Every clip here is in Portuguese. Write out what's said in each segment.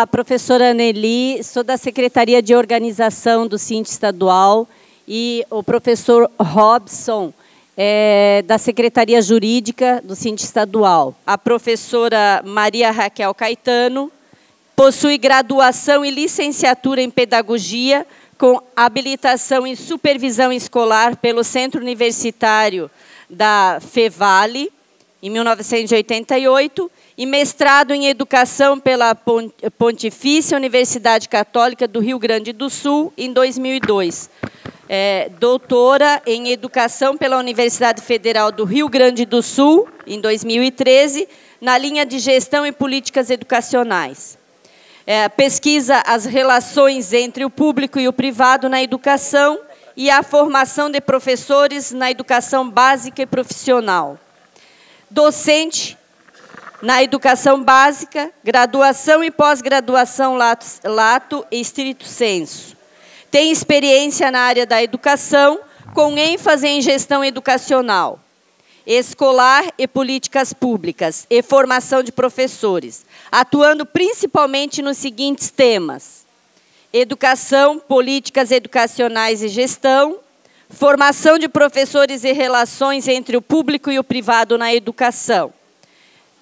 a professora Anneli, sou da Secretaria de Organização do Sinte Estadual, e o professor Robson, da Secretaria Jurídica do Sinte Estadual. A professora Maria Raquel Caetano possui graduação e licenciatura em Pedagogia, com habilitação em Supervisão Escolar pelo Centro Universitário da FEVALE, em 1988, e mestrado em Educação pela Pontifícia Universidade Católica do Rio Grande do Sul, em 2002. Doutora em Educação pela Universidade Federal do Rio Grande do Sul, em 2013, na linha de Gestão e Políticas Educacionais. Pesquisa as relações entre o público e o privado na educação e a formação de professores na educação básica e profissional. Docente na educação básica, graduação e pós-graduação lato e stricto sensu. Tem experiência na área da educação, com ênfase em gestão educacional, escolar e políticas públicas, e formação de professores, atuando principalmente nos seguintes temas: educação, políticas educacionais e gestão, formação de professores e relações entre o público e o privado na educação.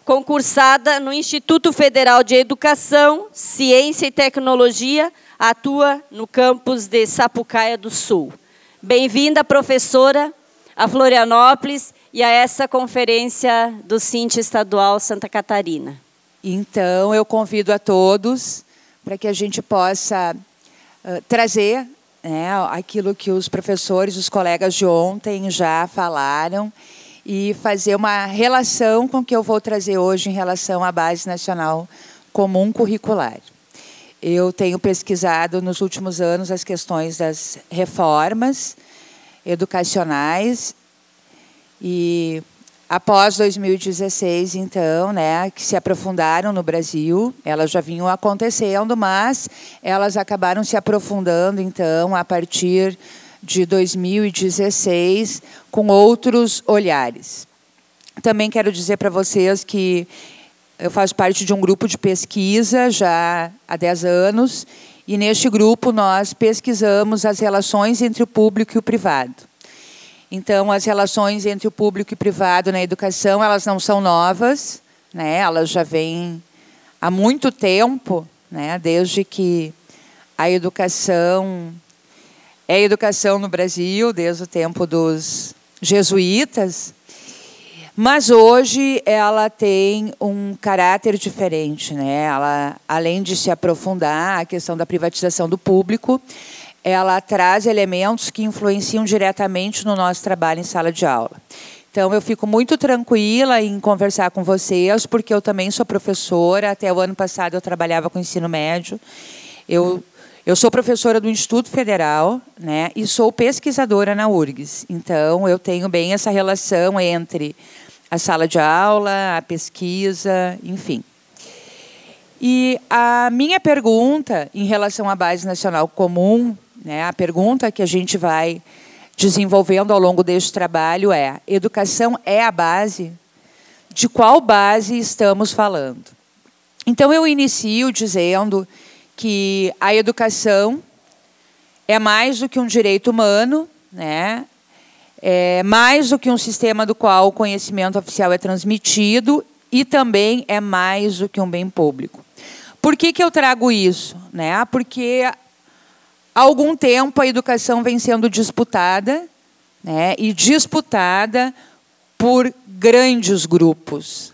Concursada no Instituto Federal de Educação, Ciência e Tecnologia, atua no campus de Sapucaia do Sul. Bem-vinda, professora, a Florianópolis e a essa conferência do Sinte Estadual Santa Catarina. Então, eu convido a todos para que a gente possa trazer aquilo que os professores, os colegas de ontem já falaram, e fazer uma relação com o que eu vou trazer hoje em relação à Base Nacional Comum Curricular. Eu tenho pesquisado nos últimos anos as questões das reformas educacionais e, após 2016, então, que se aprofundaram no Brasil, elas já vinham acontecendo, mas elas acabaram se aprofundando, então, a partir de 2016, com outros olhares. Também quero dizer para vocês que eu faço parte de um grupo de pesquisa já há 10 anos, e neste grupo nós pesquisamos as relações entre o público e o privado. Então, as relações entre o público e o privado na educação, elas não são novas, elas já vêm há muito tempo, desde que a educação é educação no Brasil, desde o tempo dos jesuítas, mas hoje ela tem um caráter diferente. Ela, além de se aprofundar a questão da privatização do público, ela traz elementos que influenciam diretamente no nosso trabalho em sala de aula. Então, eu fico muito tranquila em conversar com vocês, porque eu também sou professora. Até o ano passado eu trabalhava com ensino médio. Eu sou professora do Instituto Federal, e sou pesquisadora na URGS. Então, eu tenho bem essa relação entre a sala de aula, a pesquisa, enfim. E a minha pergunta em relação à Base Nacional Comum, a pergunta que a gente vai desenvolvendo ao longo deste trabalho é: educação é a base? De qual base estamos falando? Então, eu inicio dizendo que a educação é mais do que um direito humano, é mais do que um sistema do qual o conhecimento oficial é transmitido, e também é mais do que um bem público. Por que eu trago isso? Porque há algum tempo a educação vem sendo disputada, e disputada por grandes grupos.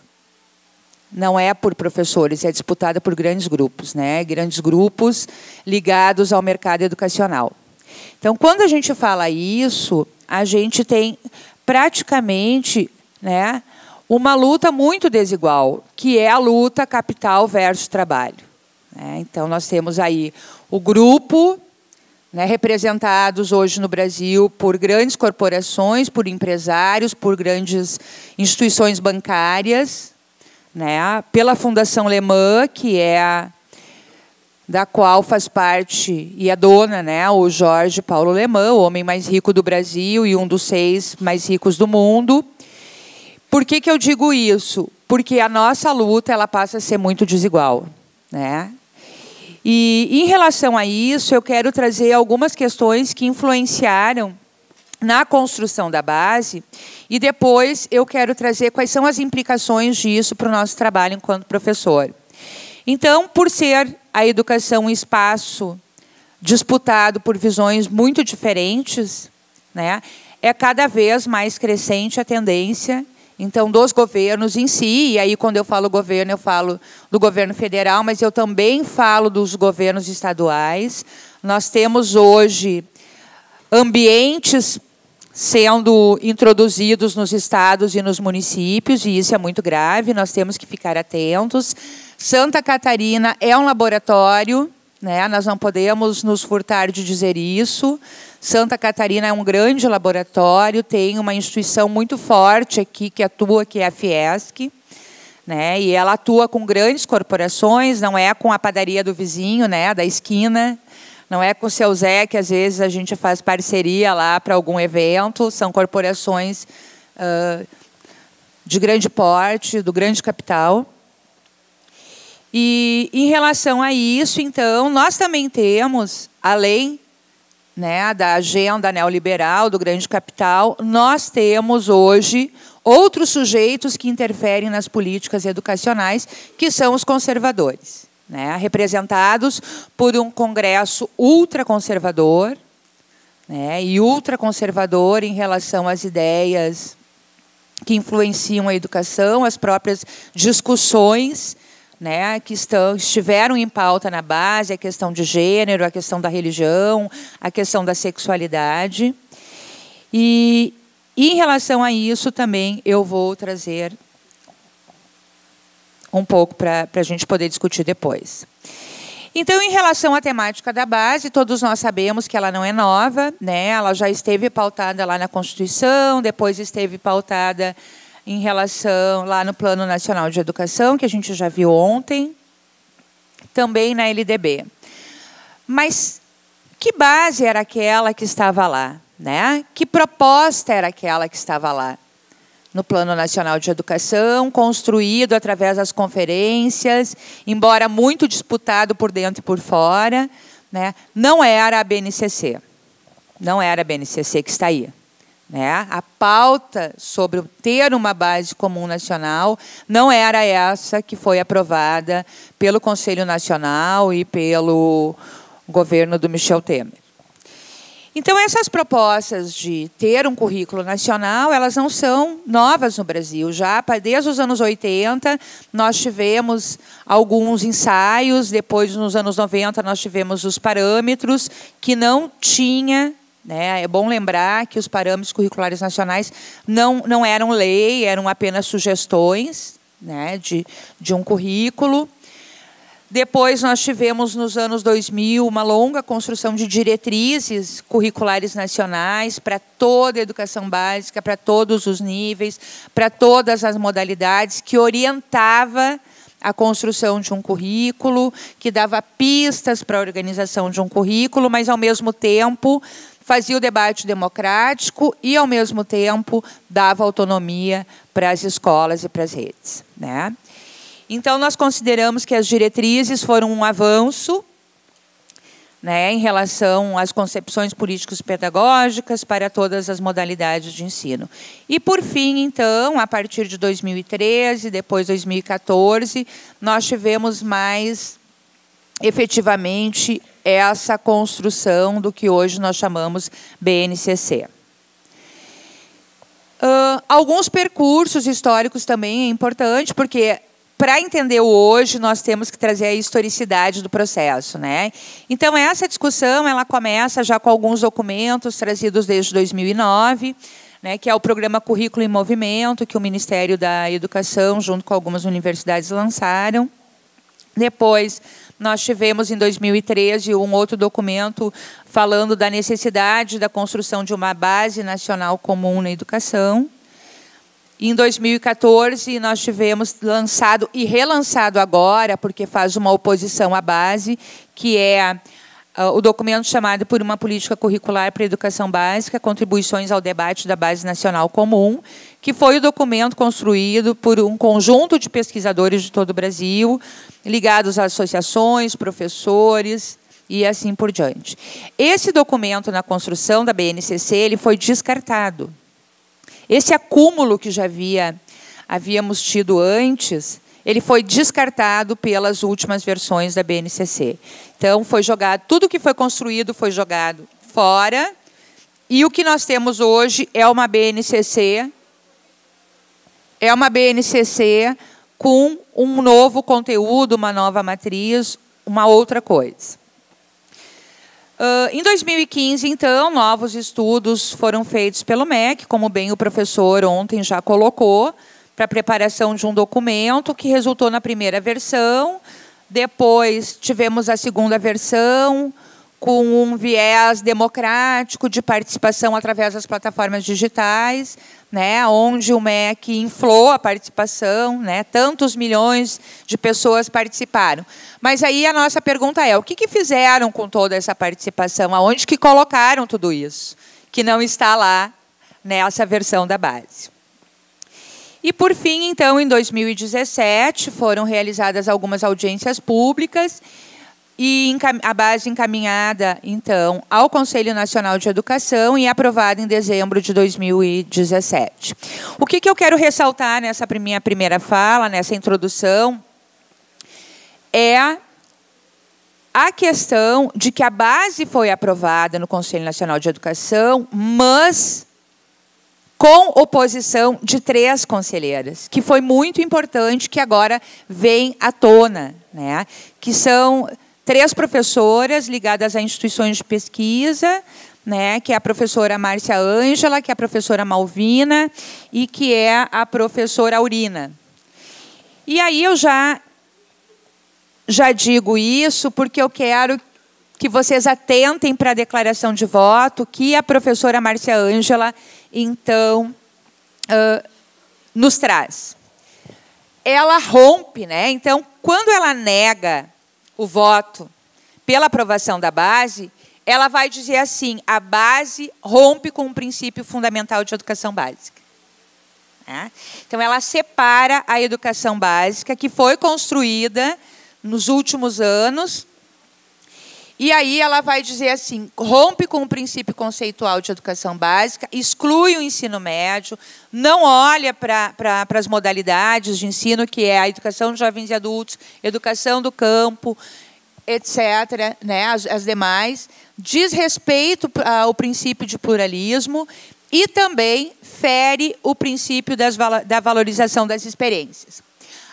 Não é por professores, é disputada por grandes grupos, grandes grupos ligados ao mercado educacional. Então, quando a gente fala isso, a gente tem praticamente uma luta muito desigual, que é a luta capital versus trabalho. Então, nós temos aí o grupo, representados hoje no Brasil por grandes corporações, por empresários, por grandes instituições bancárias, pela Fundação Lemã, que é da qual faz parte e é dona, o Jorge Paulo Lemã, o homem mais rico do Brasil e um dos 6 mais ricos do mundo. Por que eu digo isso? Porque a nossa luta ela passa a ser muito desigual. E, em relação a isso, eu quero trazer algumas questões que influenciaram na construção da base, e depois eu quero trazer quais são as implicações disso para o nosso trabalho enquanto professor. Então, por ser a educação um espaço disputado por visões muito diferentes, né, é cada vez mais crescente a tendência, então, dos governos em si, e aí quando eu falo governo, eu falo do governo federal, mas eu também falo dos governos estaduais. Nós temos hoje ambientes sendo introduzidos nos estados e nos municípios, e isso é muito grave, nós temos que ficar atentos. Santa Catarina é um laboratório, né? Nós não podemos nos furtar de dizer isso. Santa Catarina é um grande laboratório, tem uma instituição muito forte aqui que atua, que é a Fiesc, né? E ela atua com grandes corporações, não é com a padaria do vizinho, né, da esquina, não é com o seu Zé, que às vezes a gente faz parceria lá para algum evento, são corporações de grande porte, do grande capital. E, em relação a isso, então, nós também temos, além, né, da agenda neoliberal, do grande capital, nós temos hoje outros sujeitos que interferem nas políticas educacionais, que são os conservadores, né, representados por um Congresso ultraconservador, né, e ultraconservador em relação às ideias que influenciam a educação, as próprias discussões, né, que estiveram em pauta na base, a questão de gênero, a questão da religião, a questão da sexualidade. E, em relação a isso, também eu vou trazer um pouco para a gente poder discutir depois. Então, em relação à temática da base, todos nós sabemos que ela não é nova, né? Ela já esteve pautada lá na Constituição, depois esteve pautada em relação lá no Plano Nacional de Educação, que a gente já viu ontem, também na LDB. Mas que base era aquela que estava lá, né? Que proposta era aquela que estava lá? No Plano Nacional de Educação, construído através das conferências, embora muito disputado por dentro e por fora, né? Não era a BNCC. Não era a BNCC que está aí. Né? A pauta sobre ter uma base comum nacional não era essa que foi aprovada pelo Conselho Nacional e pelo governo do Michel Temer. Então, essas propostas de ter um currículo nacional, elas não são novas no Brasil. Já desde os anos 80, nós tivemos alguns ensaios, depois, nos anos 90, nós tivemos os parâmetros, que não tinha... Né? É bom lembrar que os parâmetros curriculares nacionais não eram lei, eram apenas sugestões, né, de um currículo. Depois nós tivemos, nos anos 2000, uma longa construção de diretrizes curriculares nacionais para toda a educação básica, para todos os níveis, para todas as modalidades, que orientava a construção de um currículo, que dava pistas para a organização de um currículo, mas, ao mesmo tempo, fazia o debate democrático e, ao mesmo tempo, dava autonomia para as escolas e para as redes, né? Então, nós consideramos que as diretrizes foram um avanço, né, em relação às concepções políticas pedagógicas para todas as modalidades de ensino. E, por fim, então, a partir de 2013, depois 2014, nós tivemos mais, efetivamente, essa construção do que hoje nós chamamos BNCC. Alguns percursos históricos também é importante, porque, para entender o hoje, nós temos que trazer a historicidade do processo, né? Então, essa discussão ela começa já com alguns documentos trazidos desde 2009, né, que é o Programa Currículo em Movimento, que o Ministério da Educação, junto com algumas universidades, lançaram. Depois, nós tivemos, em 2013, um outro documento falando da necessidade da construção de uma base nacional comum na educação. Em 2014, nós tivemos lançado e relançado agora, porque faz uma oposição à base, que é o documento chamado Por uma Política Curricular para a Educação Básica, Contribuições ao Debate da Base Nacional Comum, que foi o documento construído por um conjunto de pesquisadores de todo o Brasil, ligados a associações, professores e assim por diante. Esse documento, na construção da BNCC, ele foi descartado. Esse acúmulo que já havíamos tido antes, ele foi descartado pelas últimas versões da BNCC. Então, foi jogado, tudo que foi construído foi jogado fora, e o que nós temos hoje é uma BNCC, com um novo conteúdo, uma nova matriz, uma outra coisa. Em 2015, então, novos estudos foram feitos pelo MEC, como bem o professor ontem já colocou, para a preparação de um documento que resultou na primeira versão. Depois tivemos a segunda versão, com um viés democrático de participação através das plataformas digitais, né, onde o MEC inflou a participação, né, tantos milhões de pessoas participaram. Mas aí a nossa pergunta é, o que fizeram com toda essa participação? Aonde que colocaram tudo isso? Que não está lá nessa versão da base. E, por fim, então, em 2017, foram realizadas algumas audiências públicas e a base encaminhada, então, ao Conselho Nacional de Educação e aprovada em dezembro de 2017. O que eu quero ressaltar nessa minha primeira fala, nessa introdução, é a questão de que a base foi aprovada no Conselho Nacional de Educação, mas com oposição de 3 conselheiras, que foi muito importante, que agora vem à tona, né? Que são 3 professoras ligadas a instituições de pesquisa, né? Que é a professora Márcia Ângela, que é a professora Malvina e que é a professora Aurina. E aí eu já digo isso porque eu quero que vocês atentem para a declaração de voto que a professora Márcia Ângela, então, nos traz. Ela rompe, né? Então, quando ela nega o voto pela aprovação da base, ela vai dizer assim, a base rompe com o princípio fundamental de educação básica. Então, ela separa a educação básica, que foi construída nos últimos anos. E aí ela vai dizer assim, rompe com o princípio conceitual de educação básica, exclui o ensino médio, não olha para as modalidades de ensino, que é a educação de jovens e adultos, educação do campo, etc., né, as demais, diz respeito ao princípio de pluralismo e também fere o princípio da valorização das experiências.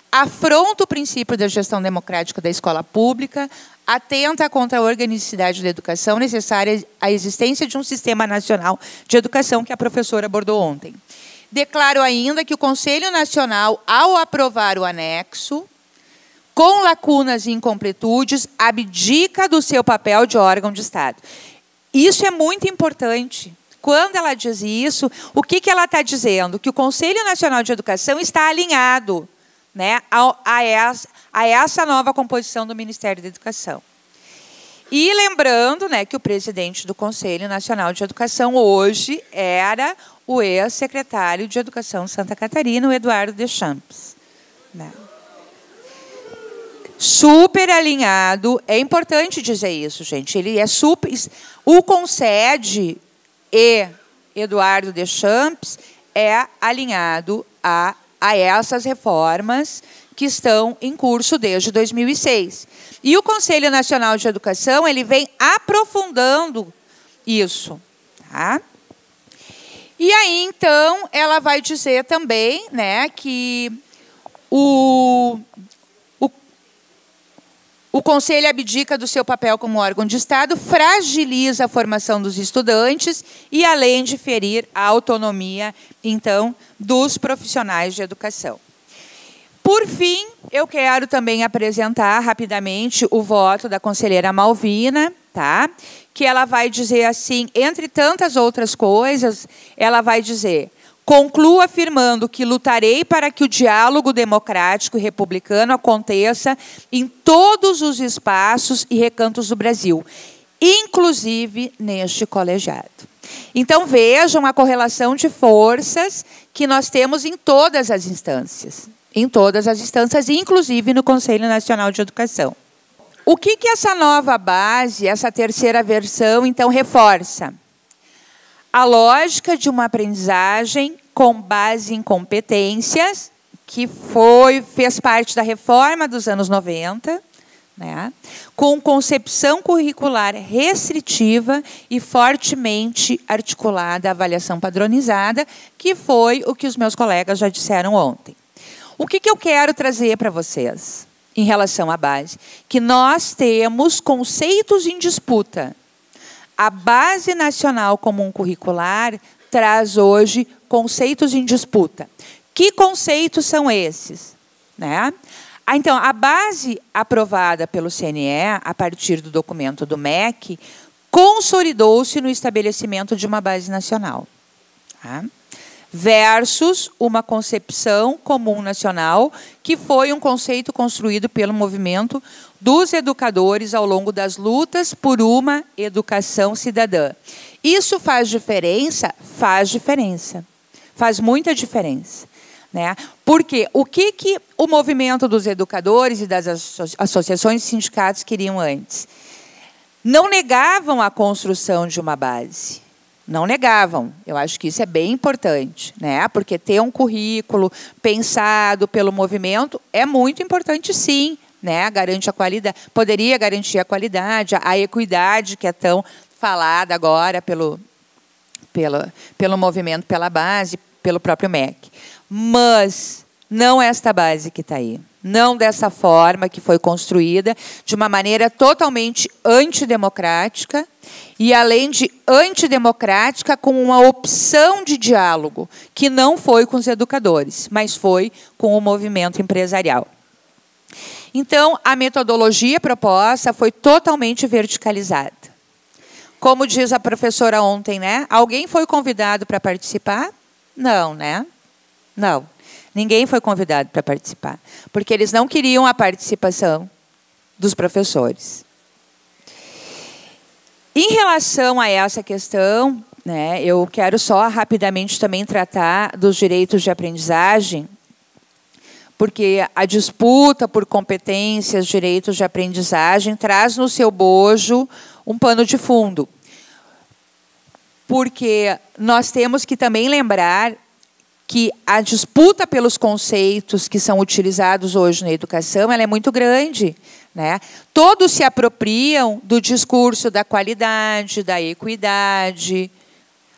Afronta o princípio da gestão democrática da escola pública, atenta contra a organicidade da educação necessária à existência de um sistema nacional de educação que a professora abordou ontem. Declaro ainda que o Conselho Nacional, ao aprovar o anexo, com lacunas e incompletudes, abdica do seu papel de órgão de Estado. Isso é muito importante. Quando ela diz isso, o que ela está dizendo? Que o Conselho Nacional de Educação está alinhado, né, a essa nova composição do Ministério da Educação. E lembrando, né, que o presidente do Conselho Nacional de Educação hoje era o ex-secretário de Educação de Santa Catarina, o Eduardo Deschamps. Né? Super alinhado, é importante dizer isso, gente. Ele é super. O Concede e Eduardo Deschamps é alinhado a essas reformas que estão em curso desde 2006. E o Conselho Nacional de Educação ele vem aprofundando isso. Tá? E aí, então, ela vai dizer também, né, que o Conselho abdica do seu papel como órgão de Estado, fragiliza a formação dos estudantes e, além de ferir a autonomia, então, dos profissionais de educação. Por fim, eu quero também apresentar rapidamente o voto da conselheira Malvina, tá? Que ela vai dizer assim, entre tantas outras coisas, ela vai dizer: concluo afirmando que lutarei para que o diálogo democrático e republicano aconteça em todos os espaços e recantos do Brasil, inclusive neste colegiado. Então, vejam a correlação de forças que nós temos em todas as instâncias. Em todas as instâncias, inclusive no Conselho Nacional de Educação. O que essa nova base, essa terceira versão, então, reforça? A lógica de uma aprendizagem com base em competências, que fez parte da reforma dos anos 90, né, com concepção curricular restritiva e fortemente articulada à avaliação padronizada, que foi o que os meus colegas já disseram ontem. O que eu quero trazer para vocês em relação à base? Que nós temos conceitos em disputa. A Base Nacional Comum Curricular traz hoje conceitos em disputa. Que conceitos são esses? Né? Então, a base aprovada pelo CNE, a partir do documento do MEC, consolidou-se no estabelecimento de uma base nacional. Tá? Versus uma concepção comum nacional, que foi um conceito construído pelo movimento dos educadores ao longo das lutas por uma educação cidadã. Isso faz diferença? Faz diferença. Faz muita diferença. Né? Porque o que o movimento dos educadores e das associações e sindicatos queriam antes? Não negavam a construção de uma base. Não negavam. Eu acho que isso é bem importante, né? Porque ter um currículo pensado pelo movimento é muito importante, sim. Né? Garante a qualidade, poderia garantir a qualidade, a equidade que é tão falada agora pelo movimento, pela base, pelo próprio MEC. Mas não esta base que está aí. Não dessa forma que foi construída, de uma maneira totalmente antidemocrática, e, além de antidemocrática, com uma opção de diálogo, que não foi com os educadores, mas foi com o movimento empresarial. Então, a metodologia proposta foi totalmente verticalizada. Como diz a professora ontem, né? Alguém foi convidado para participar? Não, né? Não. Ninguém foi convidado para participar, porque eles não queriam a participação dos professores. Em relação a essa questão, né, eu quero só rapidamente também tratar dos direitos de aprendizagem, porque a disputa por competências, direitos de aprendizagem, traz no seu bojo um pano de fundo. Porque nós temos que também lembrar que a disputa pelos conceitos que são utilizados hoje na educação, ela é muito grande, né? Todos se apropriam do discurso da qualidade, da equidade,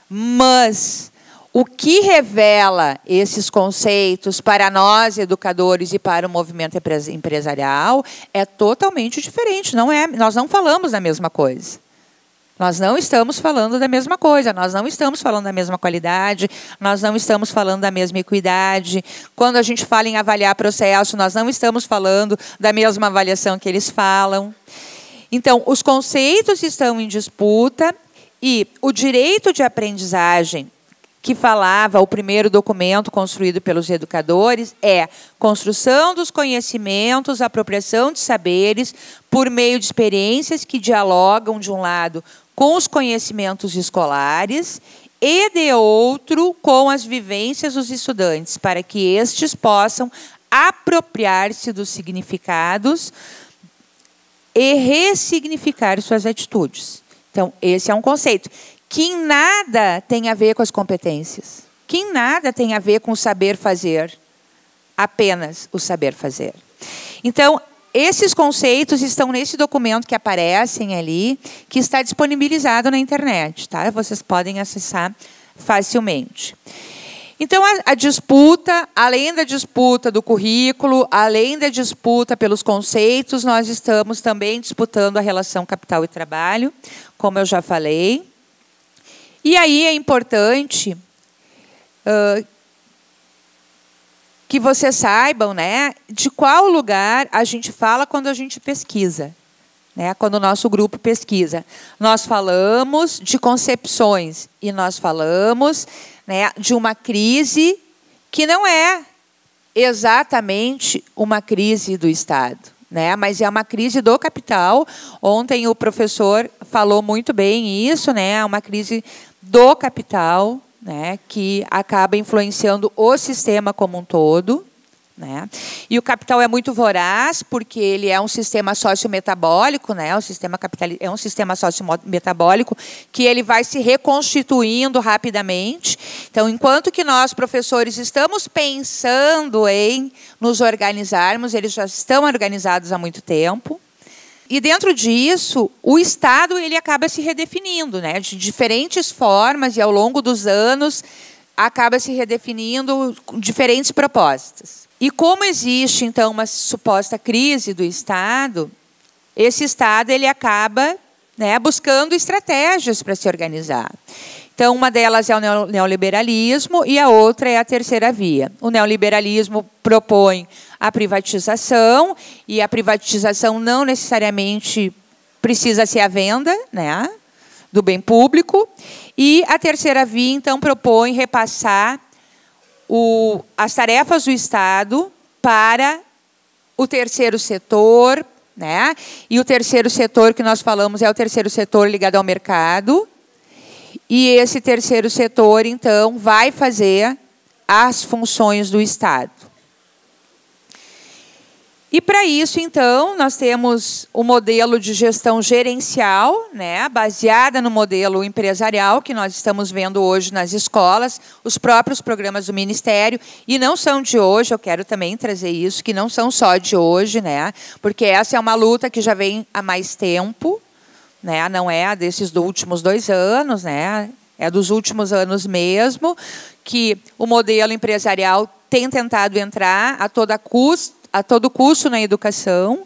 mas o que revela esses conceitos para nós, educadores, e para o movimento empresarial é totalmente diferente. Nós não falamos da mesma coisa. Nós não estamos falando da mesma coisa, nós não estamos falando da mesma qualidade, nós não estamos falando da mesma equidade. Quando a gente fala em avaliar processo, nós não estamos falando da mesma avaliação que eles falam. Então, os conceitos estão em disputa e o direito de aprendizagem, que falava o primeiro documento construído pelos educadores, é construção dos conhecimentos, apropriação de saberes, por meio de experiências que dialogam, de um lado, com os conhecimentos escolares e, de outro, com as vivências dos estudantes, para que estes possam apropriar-se dos significados e ressignificar suas atitudes. Então, esse é um conceito que em nada tem a ver com as competências, que em nada tem a ver com o saber fazer, apenas o saber fazer. Então, esses conceitos estão nesse documento que aparecem ali, que está disponibilizado na internet, tá? Vocês podem acessar facilmente. Então, a disputa, além da disputa do currículo, além da disputa pelos conceitos, nós estamos também disputando a relação capital e trabalho, como eu já falei. E aí é importante que vocês saibam, né, de qual lugar a gente fala quando a gente pesquisa, né, quando o nosso grupo pesquisa. Nós falamos de concepções e nós falamos, né, de uma crise que não é exatamente uma crise do Estado. né? Mas é uma crise do capital. Ontem o professor falou muito bem isso, né? É uma crise do capital, né? Que acaba influenciando o sistema como um todo, né? E o capital é muito voraz, porque ele é um sistema sociometabólico, né? O sistema capitalista é um sistema sociometabólico que ele vai se reconstituindo rapidamente. Então, enquanto que nós, professores, estamos pensando em nos organizarmos, eles já estão organizados há muito tempo. E dentro disso, o Estado ele acaba se redefinindo, né? De diferentes formas, e ao longo dos anos acaba se redefinindo diferentes propostas. E como existe, então, uma suposta crise do Estado, esse Estado ele acaba, né, buscando estratégias para se organizar. Então, uma delas é o neoliberalismo e a outra é a terceira via. O neoliberalismo propõe a privatização, e a privatização não necessariamente precisa ser a venda, né, do bem público. E a terceira via, então, propõe repassar as tarefas do Estado para o terceiro setor, né? E o terceiro setor que nós falamos é o terceiro setor ligado ao mercado. E esse terceiro setor, então, vai fazer as funções do Estado. E, para isso, então, nós temos o modelo de gestão gerencial, né, baseada no modelo empresarial, que nós estamos vendo hoje nas escolas, os próprios programas do Ministério, e não são de hoje, eu quero também trazer isso, que não são só de hoje, né, porque essa é uma luta que já vem há mais tempo, né, não é desses últimos 2 anos, né, é dos últimos anos mesmo, que o modelo empresarial tem tentado entrar a todo custo na educação.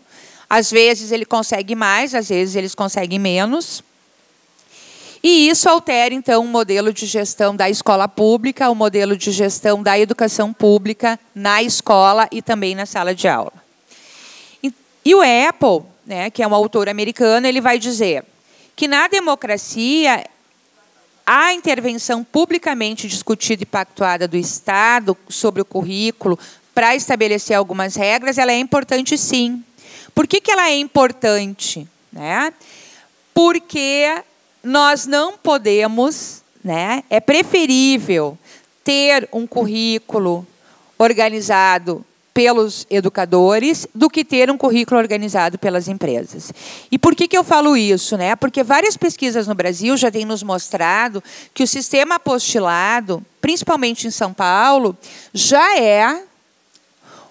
Às vezes ele consegue mais, às vezes eles conseguem menos. E isso altera, então, o modelo de gestão da escola pública, o modelo de gestão da educação pública na escola e também na sala de aula. E o Apple, né, que é um autor americano, ele vai dizer que na democracia a intervenção publicamente discutida e pactuada do Estado sobre o currículo para estabelecer algumas regras, ela é importante, sim. Por que ela é importante? Né? Porque nós não podemos, né? É preferível ter um currículo organizado pelos educadores do que ter um currículo organizado pelas empresas. E por que eu falo isso? Né? Porque várias pesquisas no Brasil já têm nos mostrado que o sistema apostilado, principalmente em São Paulo, já é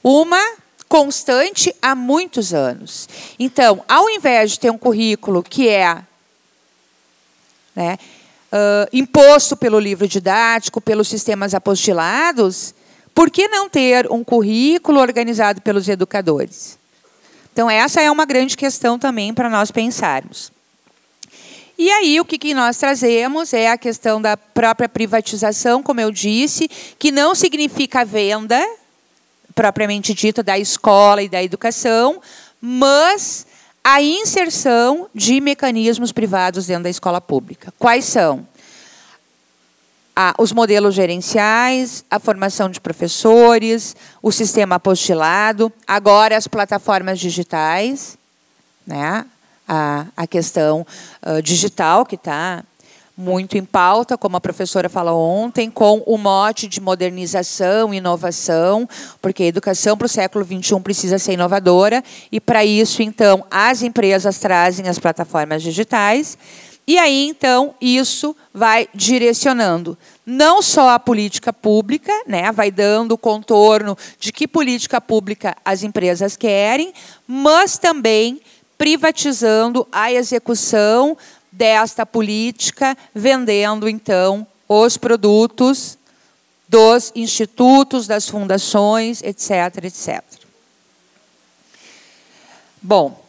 uma constante há muitos anos. Então, ao invés de ter um currículo que é, né, imposto pelo livro didático, pelos sistemas apostilados, por que não ter um currículo organizado pelos educadores? Então, essa é uma grande questão também para nós pensarmos. E aí, o que nós trazemos é a questão da própria privatização, como eu disse, que não significa venda, propriamente dita, da escola e da educação, mas a inserção de mecanismos privados dentro da escola pública. Quais são? Os modelos gerenciais, a formação de professores, o sistema apostilado, agora as plataformas digitais, né? A questão digital, que está muito em pauta, como a professora falou ontem, com o mote de modernização e inovação, porque a educação para o século XXI precisa ser inovadora, e, para isso, então, as empresas trazem as plataformas digitais, e aí, então, isso vai direcionando não só a política pública, né, vai dando o contorno de que política pública as empresas querem, mas também privatizando a execução desta política, vendendo, então, os produtos dos institutos, das fundações, etc., etc. Bom,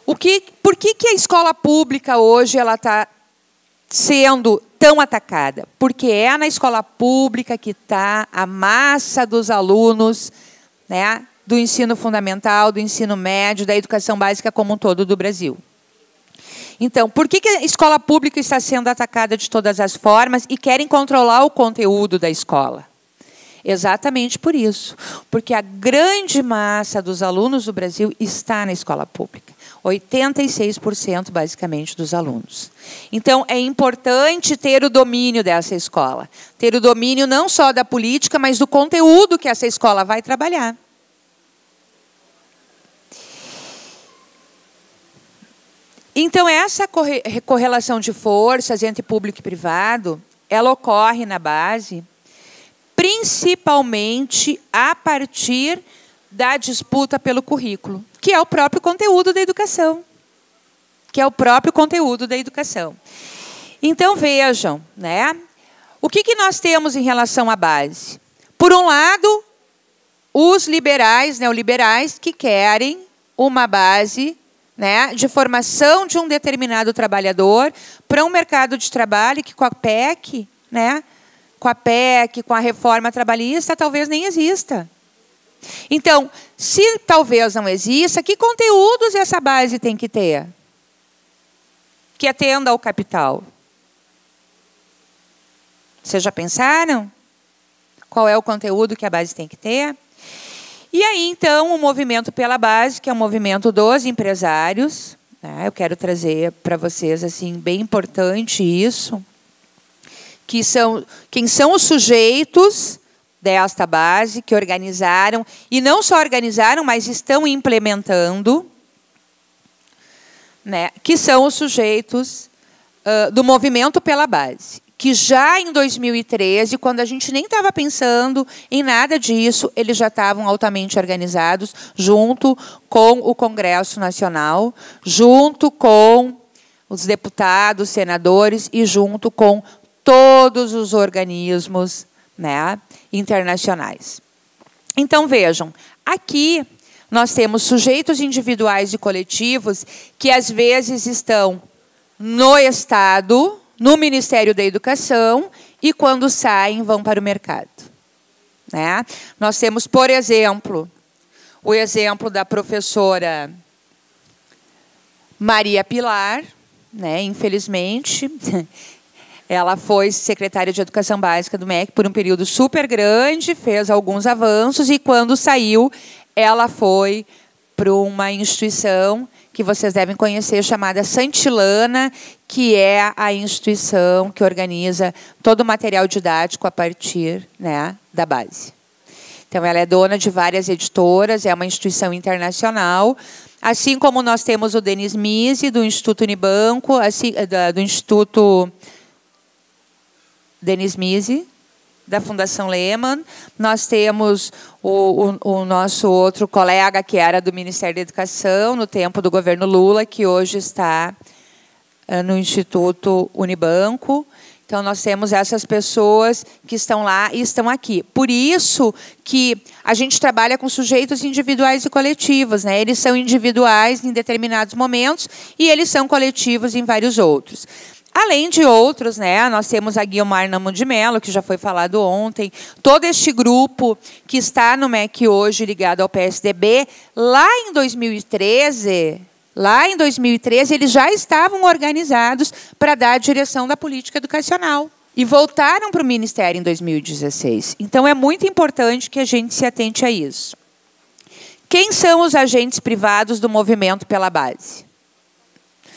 por que a escola pública hoje ela está sendo tão atacada? Porque é na escola pública que está a massa dos alunos, né, do ensino fundamental, do ensino médio, da educação básica como um todo do Brasil. Então, por que a escola pública está sendo atacada de todas as formas e querem controlar o conteúdo da escola? Exatamente por isso. Porque a grande massa dos alunos do Brasil está na escola pública. 86%, basicamente, dos alunos. Então, é importante ter o domínio dessa escola. Ter o domínio não só da política, mas do conteúdo que essa escola vai trabalhar. Então, essa correlação de forças entre público e privado, ela ocorre na base, principalmente a partir da disputa pelo currículo, que é o próprio conteúdo da educação. Então, vejam, né? O que nós temos em relação à base? Por um lado, os liberais, neoliberais, que querem uma base, né, de formação de um determinado trabalhador para um mercado de trabalho que com a PEC, né, com a reforma trabalhista, talvez nem exista. Então, se talvez não exista, que conteúdos essa base tem que ter? Que atenda ao capital. Vocês já pensaram? Qual é o conteúdo que a base tem que ter? E aí, então, o movimento pela base, que é o movimento dos empresários, né, eu quero trazer para vocês, assim, bem importante isso, quem são os sujeitos desta base, que organizaram, e não só organizaram, mas estão implementando, né, que são os sujeitos do movimento pela base, que já em 2013, quando a gente nem estava pensando em nada disso, eles já estavam altamente organizados, junto com o Congresso Nacional, junto com os deputados, senadores e junto com todos os organismos, né, internacionais. Então, vejam, aqui nós temos sujeitos individuais e coletivos que, às vezes, estão no Estado, no Ministério da Educação, e, quando saem, vão para o mercado. Né? Nós temos, por exemplo, o exemplo da professora Maria Pilar, né, infelizmente. Ela foi secretária de Educação Básica do MEC por um período super grande, fez alguns avanços, e, quando saiu, ela foi para uma instituição que vocês devem conhecer, chamada Santilana, que é a instituição que organiza todo o material didático a partir, né, da base. Então, ela é dona de várias editoras, é uma instituição internacional, assim como nós temos o Denis Mise, do Instituto Unibanco, assim, do Instituto Denis Mise, da Fundação Lehman. Nós temos o nosso outro colega, que era do Ministério da Educação, no tempo do governo Lula, que hoje está no Instituto Unibanco. Então, nós temos essas pessoas que estão lá e estão aqui. Por isso que a gente trabalha com sujeitos individuais e coletivos, né? Eles são individuais em determinados momentos e eles são coletivos em vários outros. Além de outros, né, nós temos a Guiomar Namo de Mello, que já foi falado ontem, todo este grupo que está no MEC hoje, ligado ao PSDB, lá em 2013, eles já estavam organizados para dar a direção da política educacional. E voltaram para o Ministério em 2016. Então, é muito importante que a gente se atente a isso. Quem são os agentes privados do movimento pela base?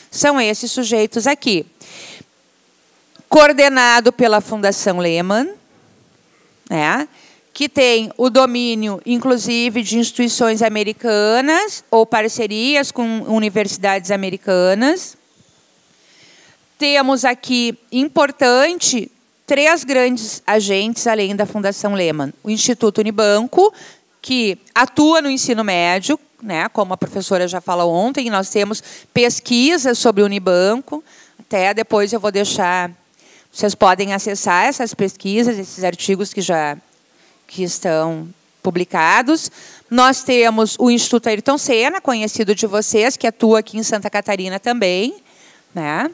São esses sujeitos aqui. Coordenado pela Fundação Lehman, né, que tem o domínio, inclusive, de instituições americanas ou parcerias com universidades americanas. Temos aqui, importante, 3 grandes agentes, além da Fundação Lehman. O Instituto Unibanco, que atua no ensino médio, né, como a professora já falou ontem, nós temos pesquisas sobre o Unibanco. Até depois eu vou deixar... Vocês podem acessar essas pesquisas, esses artigos que estão publicados. Nós temos o Instituto Ayrton Senna, conhecido de vocês, que atua aqui em Santa Catarina também, né?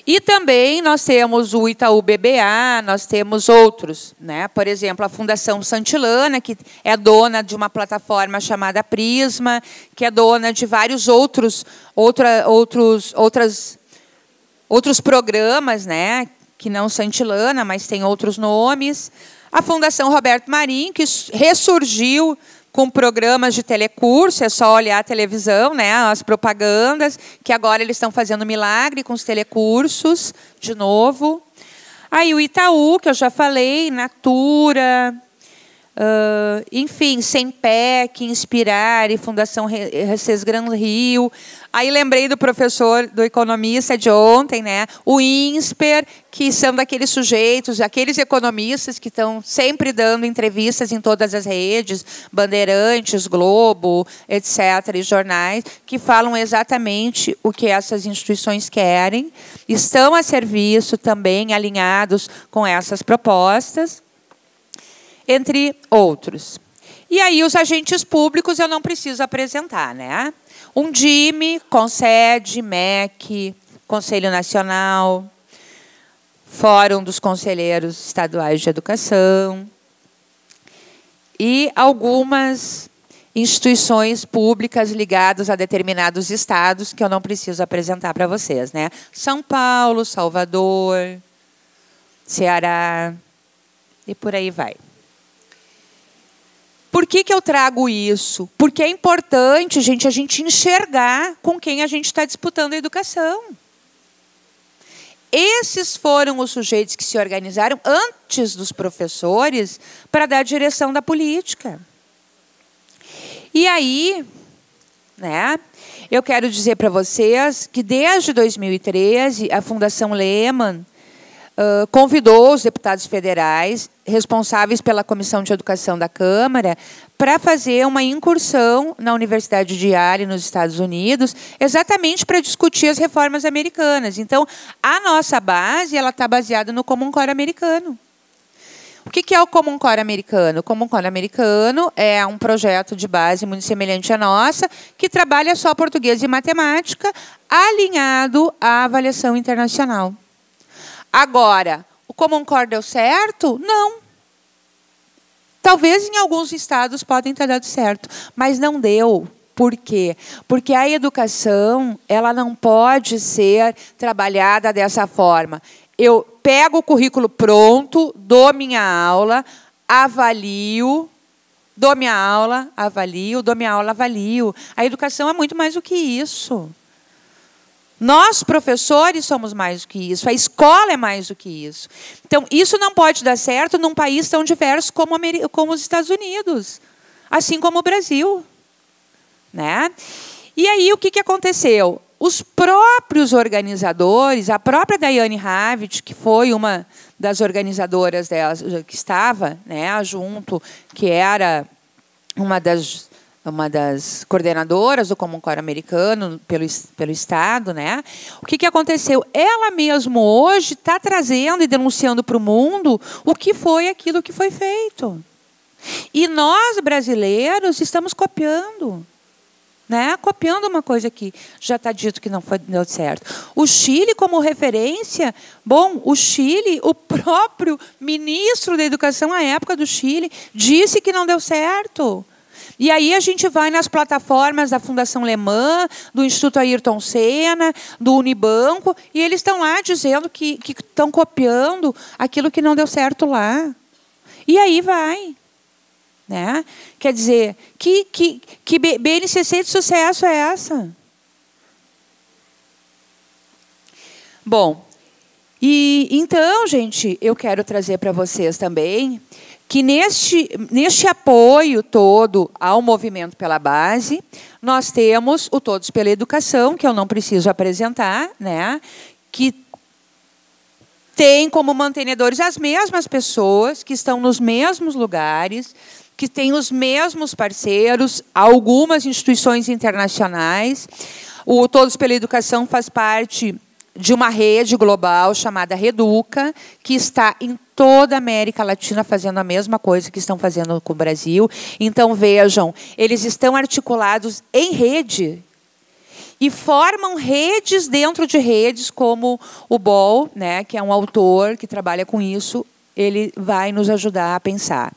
E também nós temos o Itaú BBA, nós temos outros, né? Por exemplo, a Fundação Santilana, que é dona de uma plataforma chamada Prisma, que é dona de vários outros programas, né, que não Santilana, mas tem outros nomes. A Fundação Roberto Marinho, que ressurgiu com programas de telecurso, é só olhar a televisão, né, as propagandas, que agora eles estão fazendo milagre com os telecursos, de novo. Aí o Itaú, que eu já falei, Natura, enfim, Sempec, Inspirar e Fundação Recés Gran Rio. Aí lembrei do professor, do economista de ontem, né? O INSPER, que são daqueles sujeitos, aqueles economistas que estão sempre dando entrevistas em todas as redes, Bandeirantes, Globo, etc., e jornais, que falam exatamente o que essas instituições querem, estão a serviço também, alinhados com essas propostas, entre outros. E aí os agentes públicos eu não preciso apresentar, né? Um DIME, CONSED, MEC, Conselho Nacional, Fórum dos Conselheiros Estaduais de Educação e algumas instituições públicas ligadas a determinados estados que eu não preciso apresentar para vocês, né? São Paulo, Salvador, Ceará e por aí vai. Por que eu trago isso? Porque é importante, gente, a gente enxergar com quem a gente está disputando a educação. Esses foram os sujeitos que se organizaram antes dos professores para dar a direção da política. E aí, né, eu quero dizer para vocês que desde 2013 a Fundação Lehman convidou os deputados federais responsáveis pela Comissão de Educação da Câmara para fazer uma incursão na Universidade de Yale, nos Estados Unidos, exatamente para discutir as reformas americanas. Então, a nossa base está baseada no Common Core americano. O que é o Common Core americano? O Common Core americano é um projeto de base muito semelhante à nossa, que trabalha só português e matemática, alinhado à avaliação internacional. Agora, o Common Core deu certo? Não. Talvez em alguns estados podem ter dado certo, mas não deu. Por quê? Porque a educação ela não pode ser trabalhada dessa forma. Eu pego o currículo pronto, dou minha aula, avalio, dou minha aula, avalio, dou minha aula, avalio. A educação é muito mais do que isso. Nós, professores, somos mais do que isso. A escola é mais do que isso. Então, isso não pode dar certo num país tão diverso como os Estados Unidos, assim como o Brasil, né? E aí, o que aconteceu? Os próprios organizadores, a própria Daiane Ravitch, que foi uma das organizadoras dela, que estava, né, junto, que era uma das coordenadoras do Common Core americano pelo Estado, né? O que aconteceu? Ela mesmo hoje está trazendo e denunciando para o mundo o que foi aquilo que foi feito. E nós, brasileiros, estamos copiando. Né? Copiando uma coisa que já está dito que não deu certo. O Chile, como referência, bom, o Chile, o próprio ministro da Educação à época do Chile, disse que não deu certo. E aí a gente vai nas plataformas da Fundação Lehman, do Instituto Ayrton Senna, do Unibanco, e eles estão lá dizendo que estão copiando aquilo que não deu certo lá. E aí vai. Né? Quer dizer, que BNCC de sucesso é essa? Bom, e então, gente, eu quero trazer para vocês também que neste apoio todo ao movimento pela base, nós temos o Todos pela Educação, que eu não preciso apresentar, né? Que tem como mantenedores as mesmas pessoas, que estão nos mesmos lugares, que têm os mesmos parceiros, algumas instituições internacionais. O Todos pela Educação faz parte de uma rede global chamada Reduca, que está em toda a América Latina fazendo a mesma coisa que estão fazendo com o Brasil. Então, vejam, eles estão articulados em rede e formam redes dentro de redes, como o Bol, né, que é um autor que trabalha com isso, ele vai nos ajudar a pensar.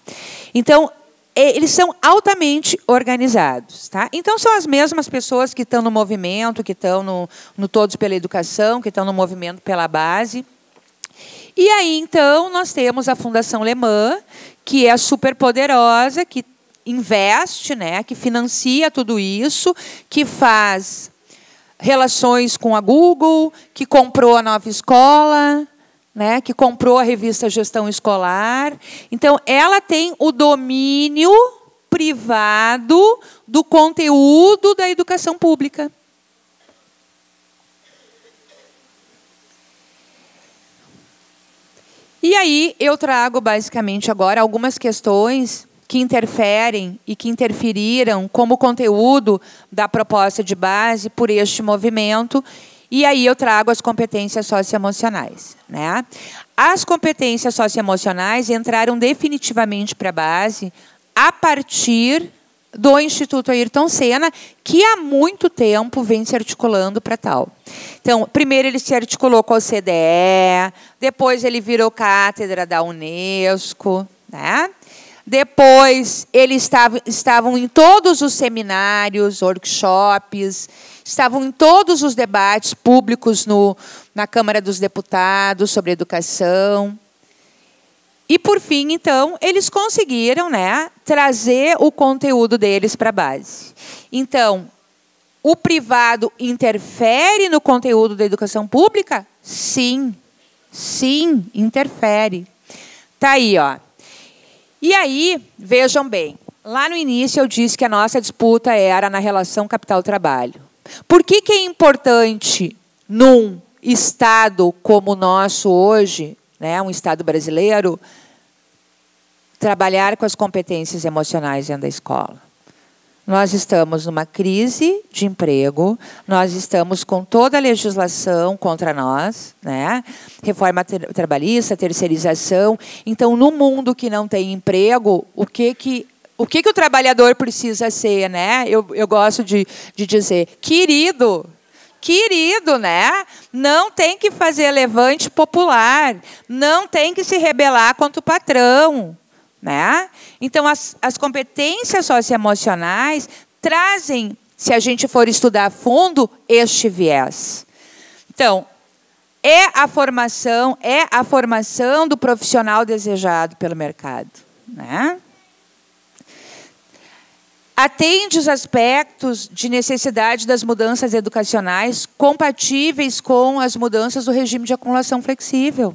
Então, eles são altamente organizados. Tá? Então, são as mesmas pessoas que estão no movimento, que estão no Todos pela Educação, que estão no movimento pela base. E aí, então, nós temos a Fundação Alemã, que é super poderosa, que investe, né, que financia tudo isso, que faz relações com a Google, que comprou a Nova Escola, né, que comprou a revista Gestão Escolar. Então, ela tem o domínio privado do conteúdo da educação pública. E aí eu trago basicamente agora algumas questões que interferem e que interferiram como conteúdo da proposta de base por este movimento. E aí eu trago as competências socioemocionais, né? As competências socioemocionais entraram definitivamente para a base a partir do Instituto Ayrton Senna, que há muito tempo vem se articulando para tal. Então, primeiro ele se articulou com a OCDE, depois ele virou cátedra da Unesco, né? Depois eles estavam em todos os seminários, workshops, estavam em todos os debates públicos na Câmara dos Deputados sobre educação. E, por fim, então, eles conseguiram, né, trazer o conteúdo deles para a base. Então, o privado interfere no conteúdo da educação pública? Sim. Sim, interfere. Está aí, ó. E aí, vejam bem, lá no início eu disse que a nossa disputa era na relação capital-trabalho. Por que é importante, num Estado como o nosso hoje, né, um Estado brasileiro, trabalhar com as competências emocionais dentro da escola? Nós estamos numa crise de emprego, nós estamos com toda a legislação contra nós, né? Reforma trabalhista, terceirização. Então, no mundo que não tem emprego, o que o trabalhador precisa ser, né? Eu gosto de dizer, querido, né? Não tem que fazer levante popular, não tem que se rebelar contra o patrão, né? Então, as competências socioemocionais trazem, se a gente for estudar a fundo, este viés. Então, é a formação do profissional desejado pelo mercado, né? Atende os aspectos de necessidade das mudanças educacionais compatíveis com as mudanças do regime de acumulação flexível.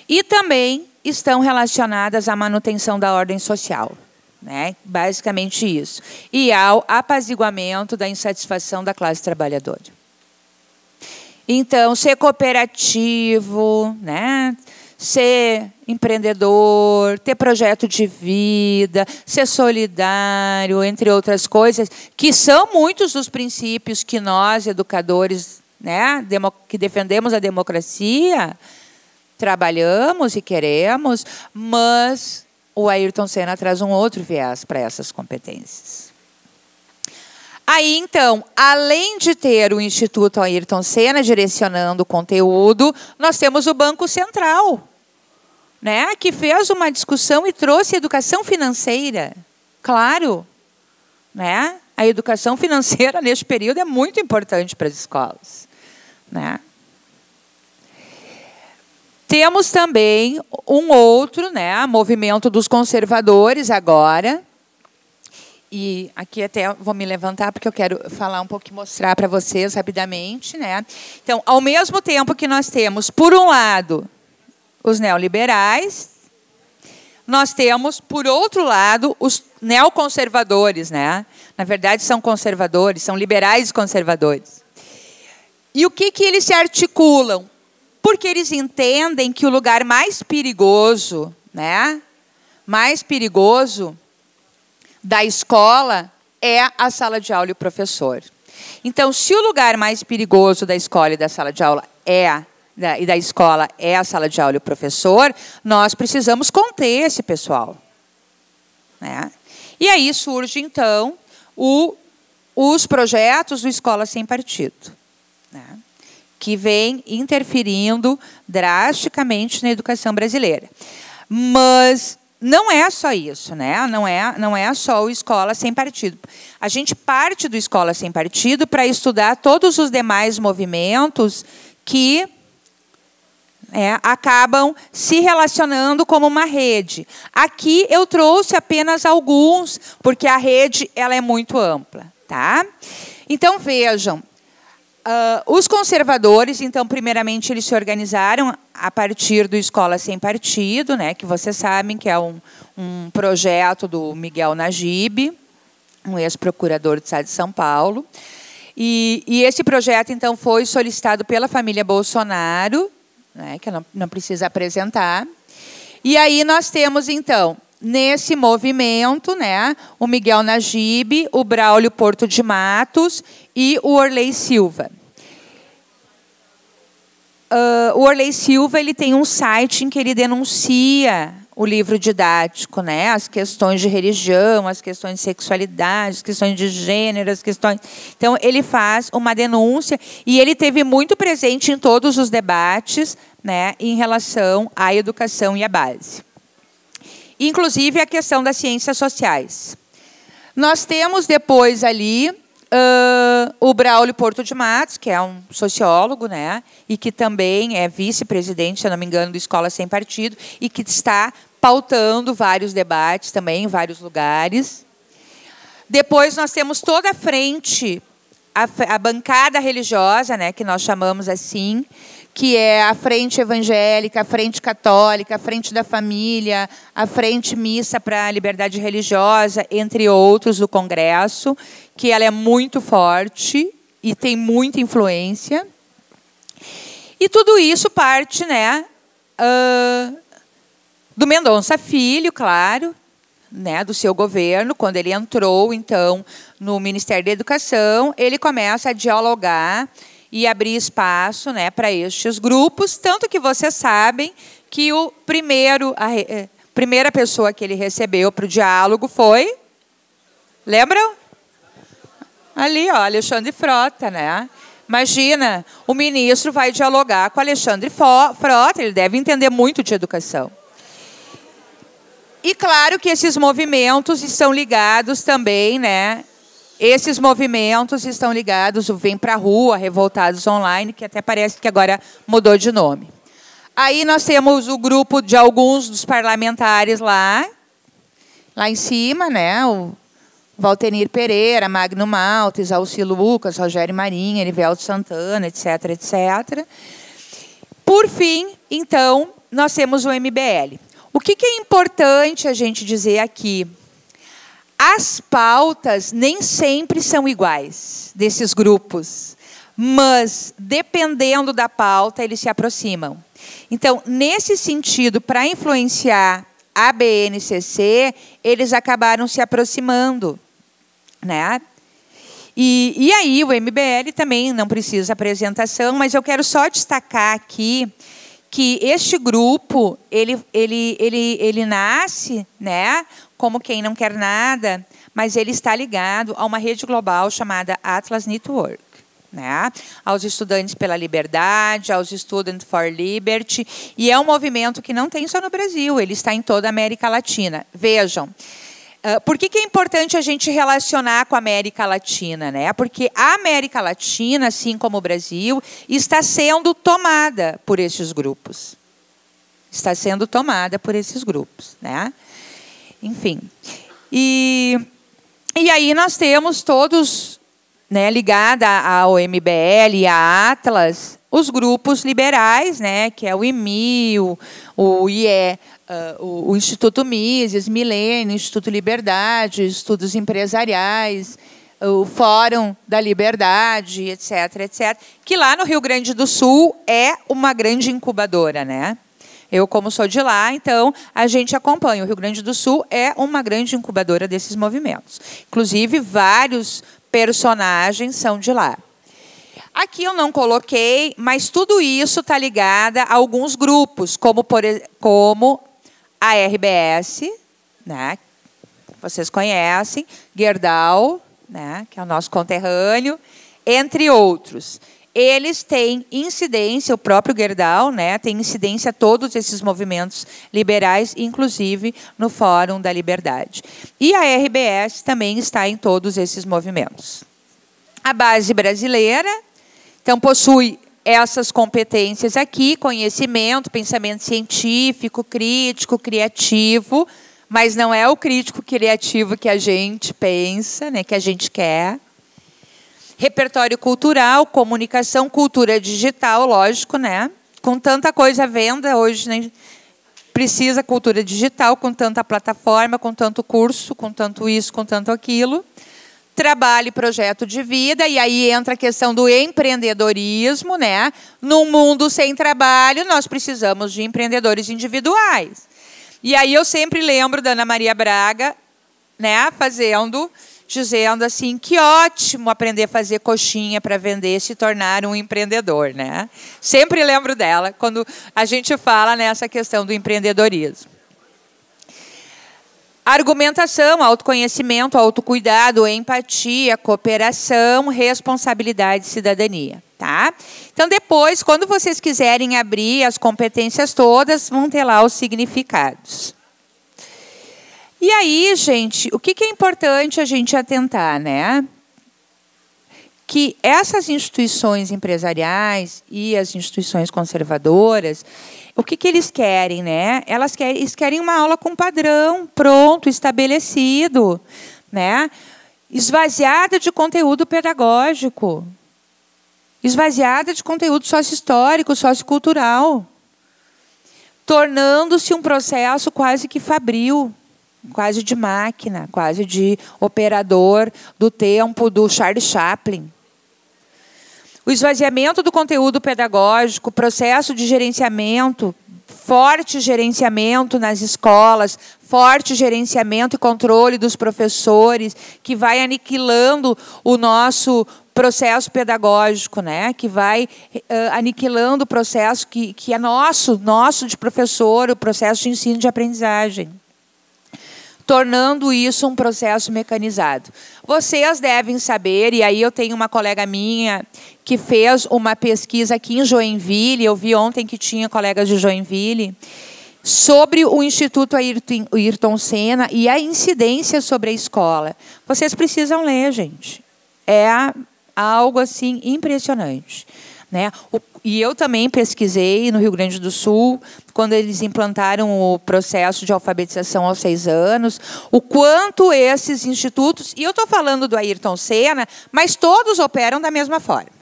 E também estão relacionadas à manutenção da ordem social, né? Basicamente isso. E ao apaziguamento da insatisfação da classe trabalhadora. Então, ser cooperativo, né? Ser empreendedor, ter projeto de vida, ser solidário, entre outras coisas, que são muitos dos princípios que nós, educadores, né, que defendemos a democracia, trabalhamos e queremos, mas o Ayrton Senna traz um outro viés para essas competências. Aí, então, além de ter o Instituto Ayrton Senna direcionando o conteúdo, nós temos o Banco Central, né, que fez uma discussão e trouxe educação financeira. Claro, né? A educação financeira, neste período, é muito importante para as escolas, né? Temos também um outro, né, movimento dos conservadores agora. E aqui até vou me levantar porque eu quero falar um pouco, mostrar para vocês rapidamente, né? Então, ao mesmo tempo que nós temos, por um lado, os neoliberais, nós temos, por outro lado, os neoconservadores, né? Na verdade, são conservadores, são liberais conservadores. E o que eles se articulam? Porque eles entendem que o lugar mais perigoso, né? Mais perigoso da escola é a sala de aula e o professor. Então, se o lugar mais perigoso da escola e da sala de aula e da escola é a sala de aula e o professor, nós precisamos conter esse pessoal, né? E aí surge, então, os projetos do Escola Sem Partido, né, que vem interferindo drasticamente na educação brasileira. Mas não é só isso, né? Não é só o Escola Sem Partido. A gente parte do Escola Sem Partido para estudar todos os demais movimentos que acabam se relacionando como uma rede. Aqui eu trouxe apenas alguns, porque a rede ela é muito ampla. Tá? Então, vejam, os conservadores, então, primeiramente, eles se organizaram a partir do Escola Sem Partido, né, que vocês sabem que é um projeto do Miguel Najib, um ex-procurador do Estado de São Paulo. E esse projeto, então, foi solicitado pela família Bolsonaro, né, que eu não precisa apresentar. E aí nós temos, então, nesse movimento, né, o Miguel Najib, o Braulio Porto de Matos e o Orley Silva. O Orley Silva ele tem um site em que ele denuncia o livro didático, né, as questões de religião, as questões de sexualidade, as questões de gênero, as questões... Então, ele faz uma denúncia e ele teve muito presente em todos os debates, né, em relação à educação e à base. Inclusive a questão das ciências sociais. Nós temos depois ali o Braulio Porto de Matos, que é um sociólogo, né, e que também é vice-presidente, se eu não me engano, do Escola Sem Partido, e que está pautando vários debates também em vários lugares. Depois nós temos toda a frente, a bancada religiosa, né, que nós chamamos assim, que é a Frente Evangélica, a Frente Católica, a Frente da Família, a Frente Missa para a Liberdade Religiosa, entre outros, do Congresso, que ela é muito forte e tem muita influência. E tudo isso parte, né, do Mendonça Filho, claro, né, do seu governo. Quando ele entrou, então, no Ministério da Educação, ele começa a dialogar e abrir espaço, né, para estes grupos, tanto que vocês sabem que a primeira pessoa que ele recebeu para o diálogo foi, lembram? Ali, ó, Alexandre Frota, né? Imagina, o ministro vai dialogar com Alexandre Frota, ele deve entender muito de educação. E claro que esses movimentos estão ligados também, né? Esses movimentos estão ligados, o Vem Pra Rua, Revoltados Online, que até parece que agora mudou de nome. Aí nós temos o grupo de alguns dos parlamentares lá em cima, né? O Valtenir Pereira, Magno Maltes, Alci Lucas, Rogério Marinho, Erivelto Santana, etc., etc. Por fim, então, nós temos o MBL. O que é importante a gente dizer aqui? As pautas nem sempre são iguais desses grupos, mas, dependendo da pauta, eles se aproximam. Então, nesse sentido, para influenciar a BNCC, eles acabaram se aproximando, né? E aí, o MBL também não precisa apresentação, mas eu quero só destacar aqui que este grupo, ele nasce, né, como quem não quer nada, mas ele está ligado a uma rede global chamada Atlas Network, né, aos estudantes pela liberdade, aos Students for Liberty, e é um movimento que não tem só no Brasil, ele está em toda a América Latina. Vejam, por que é importante a gente relacionar com a América Latina, né? Porque a América Latina, assim como o Brasil, está sendo tomada por esses grupos. Está sendo tomada por esses grupos, né? Enfim. E aí nós temos todos, né, ligados ao MBL e à Atlas, os grupos liberais, né, que é o IMI, o IE, o Instituto Mises, Milênio, Instituto Liberdade, Estudos Empresariais, o Fórum da Liberdade, etc., etc., que lá no Rio Grande do Sul é uma grande incubadora, né? Eu, como sou de lá, então, a gente acompanha. O Rio Grande do Sul é uma grande incubadora desses movimentos. Inclusive, vários personagens são de lá. Aqui eu não coloquei, mas tudo isso está ligado a alguns grupos, como a RBS, né, vocês conhecem, Gerdau, né, que é o nosso conterrâneo, entre outros. Eles têm incidência, o próprio Gerdau, né, tem incidência a todos esses movimentos liberais, inclusive no Fórum da Liberdade. E a RBS também está em todos esses movimentos. A base brasileira, então, possui essas competências aqui, conhecimento, pensamento científico, crítico, criativo, mas não é o crítico criativo que a gente pensa, né, que a gente quer. Repertório cultural, comunicação, cultura digital, lógico, né? Com tanta coisa à venda hoje, né? Precisa cultura digital, com tanta plataforma, com tanto curso, com tanto isso, com tanto aquilo. Trabalho e projeto de vida, e aí entra a questão do empreendedorismo, né? Num mundo sem trabalho, nós precisamos de empreendedores individuais. E aí eu sempre lembro da Ana Maria Braga, né, dizendo assim, que ótimo aprender a fazer coxinha para vender, se tornar um empreendedor, né? Sempre lembro dela quando a gente fala nessa questão do empreendedorismo. Argumentação, autoconhecimento, autocuidado, empatia, cooperação, responsabilidade e cidadania. Tá? Então, depois, quando vocês quiserem abrir as competências todas, vão ter lá os significados. E aí, gente, o que é importante a gente atentar, né? Que essas instituições empresariais e as instituições conservadoras, o que eles querem, né? Eles querem uma aula com padrão, pronto, estabelecido, né? Esvaziada de conteúdo pedagógico, esvaziada de conteúdo sócio-histórico, sociocultural, tornando-se um processo quase que fabril, quase de máquina, quase de operador do tempo do Charles Chaplin. O esvaziamento do conteúdo pedagógico, processo de gerenciamento, forte gerenciamento nas escolas, forte gerenciamento e controle dos professores, que vai aniquilando o nosso processo pedagógico, né? Que vai aniquilando o processo que é nosso de professor, o processo de ensino e de aprendizagem, tornando isso um processo mecanizado. Vocês devem saber, e aí eu tenho uma colega minha que fez uma pesquisa aqui em Joinville, eu vi ontem que tinha colegas de Joinville, sobre o Instituto Ayrton Senna e a incidência sobre a escola. Vocês precisam ler, gente. É algo assim impressionante, né? E eu também pesquisei no Rio Grande do Sul, quando eles implantaram o processo de alfabetização aos 6 anos, o quanto esses institutos, e eu estou falando do Ayrton Senna, mas todos operam da mesma forma,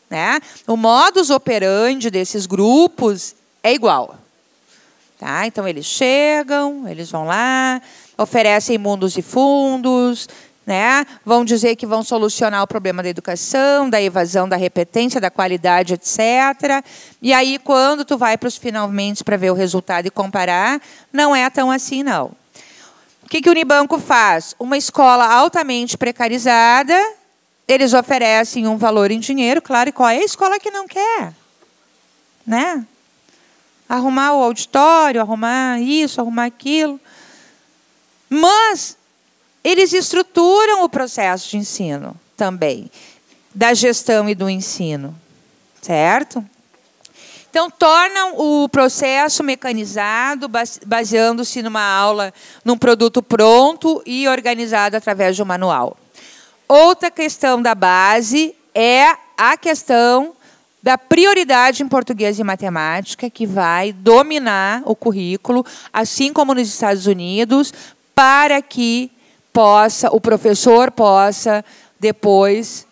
né? O modus operandi desses grupos é igual. Tá? Então, eles chegam, eles vão lá, oferecem mundos e fundos, né? Vão dizer que vão solucionar o problema da educação, da evasão, da repetência, da qualidade, etc. E aí, quando tu vai para os finalmente para ver o resultado e comparar, não é tão assim, não. O que o Unibanco faz? Uma escola altamente precarizada, eles oferecem um valor em dinheiro, claro, e qual é a escola que não quer? Né? Arrumar o auditório, arrumar isso, arrumar aquilo. Mas eles estruturam o processo de ensino também, da gestão e do ensino, certo? Então, tornam o processo mecanizado, baseando-se numa aula, num produto pronto e organizado através de um manual. Outra questão da base é a questão da prioridade em português e matemática, que vai dominar o currículo, assim como nos Estados Unidos, para que o professor possa depois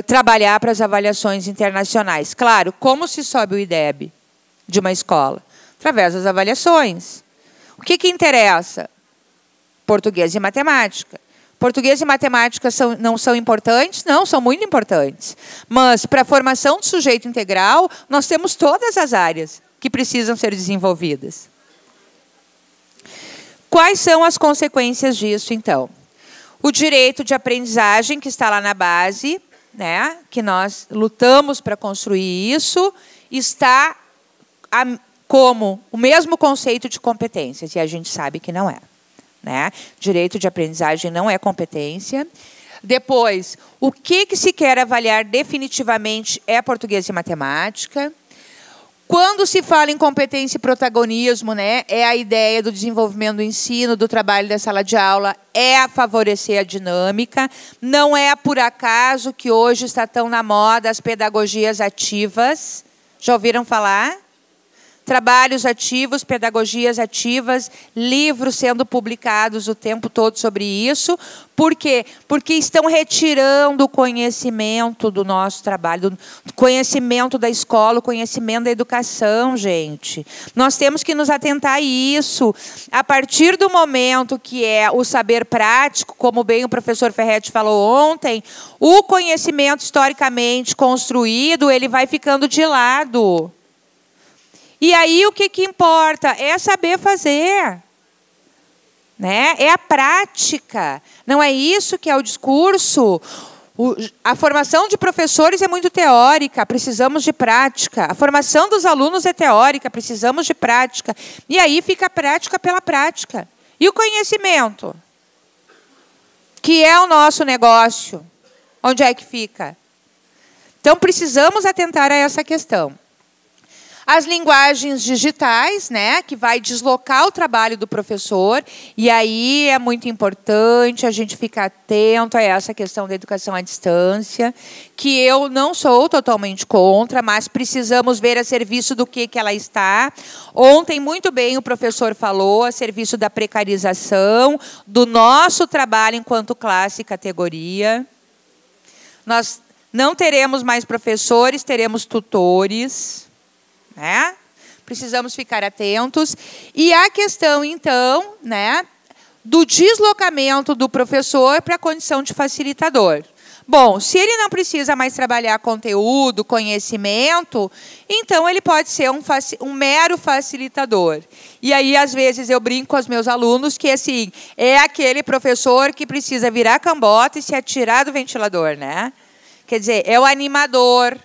trabalhar para as avaliações internacionais. Claro, como se sobe o IDEB de uma escola? Através das avaliações. O que interessa? Português e matemática. Português e matemática não são importantes? Não, são muito importantes. Mas, para a formação do sujeito integral, nós temos todas as áreas que precisam ser desenvolvidas. Quais são as consequências disso, então? O direito de aprendizagem, que está lá na base, né, que nós lutamos para construir isso, está como o mesmo conceito de competências, e a gente sabe que não é. Né? Direito de aprendizagem não é competência. Depois, o que se quer avaliar definitivamente é português e matemática. Quando se fala em competência e protagonismo, né, é a ideia do desenvolvimento do ensino, do trabalho da sala de aula, é favorecer a dinâmica. Não é por acaso que hoje está tão na moda as pedagogias ativas. Já ouviram falar? Trabalhos ativos, pedagogias ativas, livros sendo publicados o tempo todo sobre isso. Por quê? Porque estão retirando o conhecimento do nosso trabalho, do conhecimento da escola, o conhecimento da educação, gente. Nós temos que nos atentar a isso. A partir do momento que é o saber prático, como bem o professor Ferretti falou ontem, o conhecimento historicamente construído, ele vai ficando de lado. E aí o que importa? É saber fazer. Né? É a prática. Não é isso que é o discurso. A formação de professores é muito teórica, precisamos de prática. A formação dos alunos é teórica, precisamos de prática. E aí fica a prática pela prática. E o conhecimento? Que é o nosso negócio. Onde é que fica? Então, precisamos atentar a essa questão. As linguagens digitais, né, que vai deslocar o trabalho do professor, e aí é muito importante a gente ficar atento a essa questão da educação à distância, que eu não sou totalmente contra, mas precisamos ver a serviço do que ela está. Ontem, muito bem, o professor falou a serviço da precarização, do nosso trabalho enquanto classe e categoria. Nós não teremos mais professores, teremos tutores. Né? Precisamos ficar atentos. E a questão, então, né, do deslocamento do professor para a condição de facilitador. Bom, se ele não precisa mais trabalhar conteúdo, conhecimento, então ele pode ser um mero facilitador. E aí, às vezes, eu brinco com os meus alunos que assim, é aquele professor que precisa virar a cambota e se atirar do ventilador, né? Quer dizer, é o animador.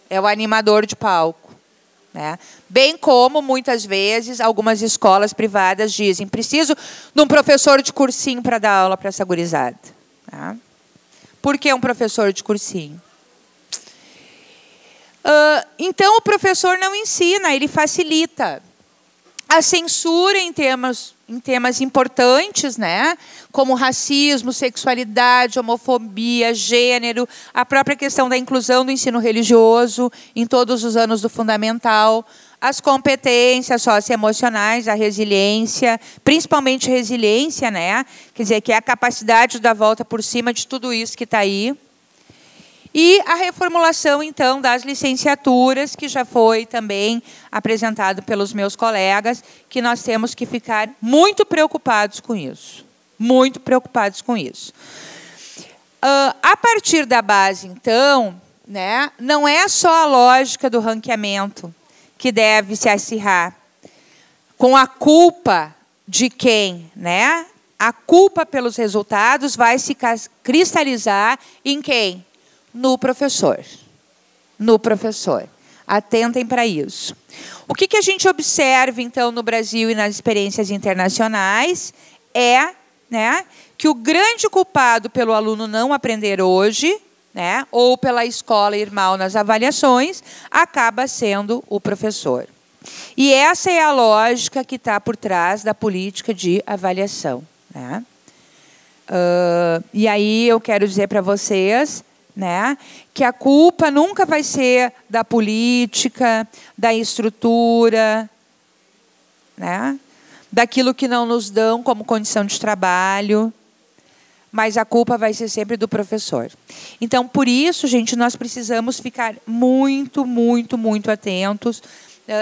É o animador de palco. Né? Bem como, muitas vezes, algumas escolas privadas dizem preciso de um professor de cursinho para dar aula para essa gurizada. Tá? Por que um professor de cursinho? Então, o professor não ensina, ele facilita. A censura em temas importantes, né? Como racismo, sexualidade, homofobia, gênero, a própria questão da inclusão do ensino religioso em todos os anos do fundamental, as competências socioemocionais, a resiliência, principalmente resiliência, né? Quer dizer, que é a capacidade de dar volta por cima de tudo isso que está aí. E a reformulação, então, das licenciaturas, que já foi também apresentado pelos meus colegas, que nós temos que ficar muito preocupados com isso. Muito preocupados com isso. A partir da base, então, né, não é só a lógica do ranqueamento que deve se acirrar com a culpa de quem, né? A culpa pelos resultados vai se cristalizar em quem? No professor. No professor. Atentem para isso. O que a gente observa, então, no Brasil e nas experiências internacionais é, né, que o grande culpado pelo aluno não aprender hoje, né, ou pela escola ir mal nas avaliações, acaba sendo o professor. E essa é a lógica que está por trás da política de avaliação. Né? E aí eu quero dizer para vocês, né, que a culpa nunca vai ser da política, da estrutura, né, daquilo que não nos dão como condição de trabalho, mas a culpa vai ser sempre do professor. Então, por isso, gente, nós precisamos ficar muito, muito, muito atentos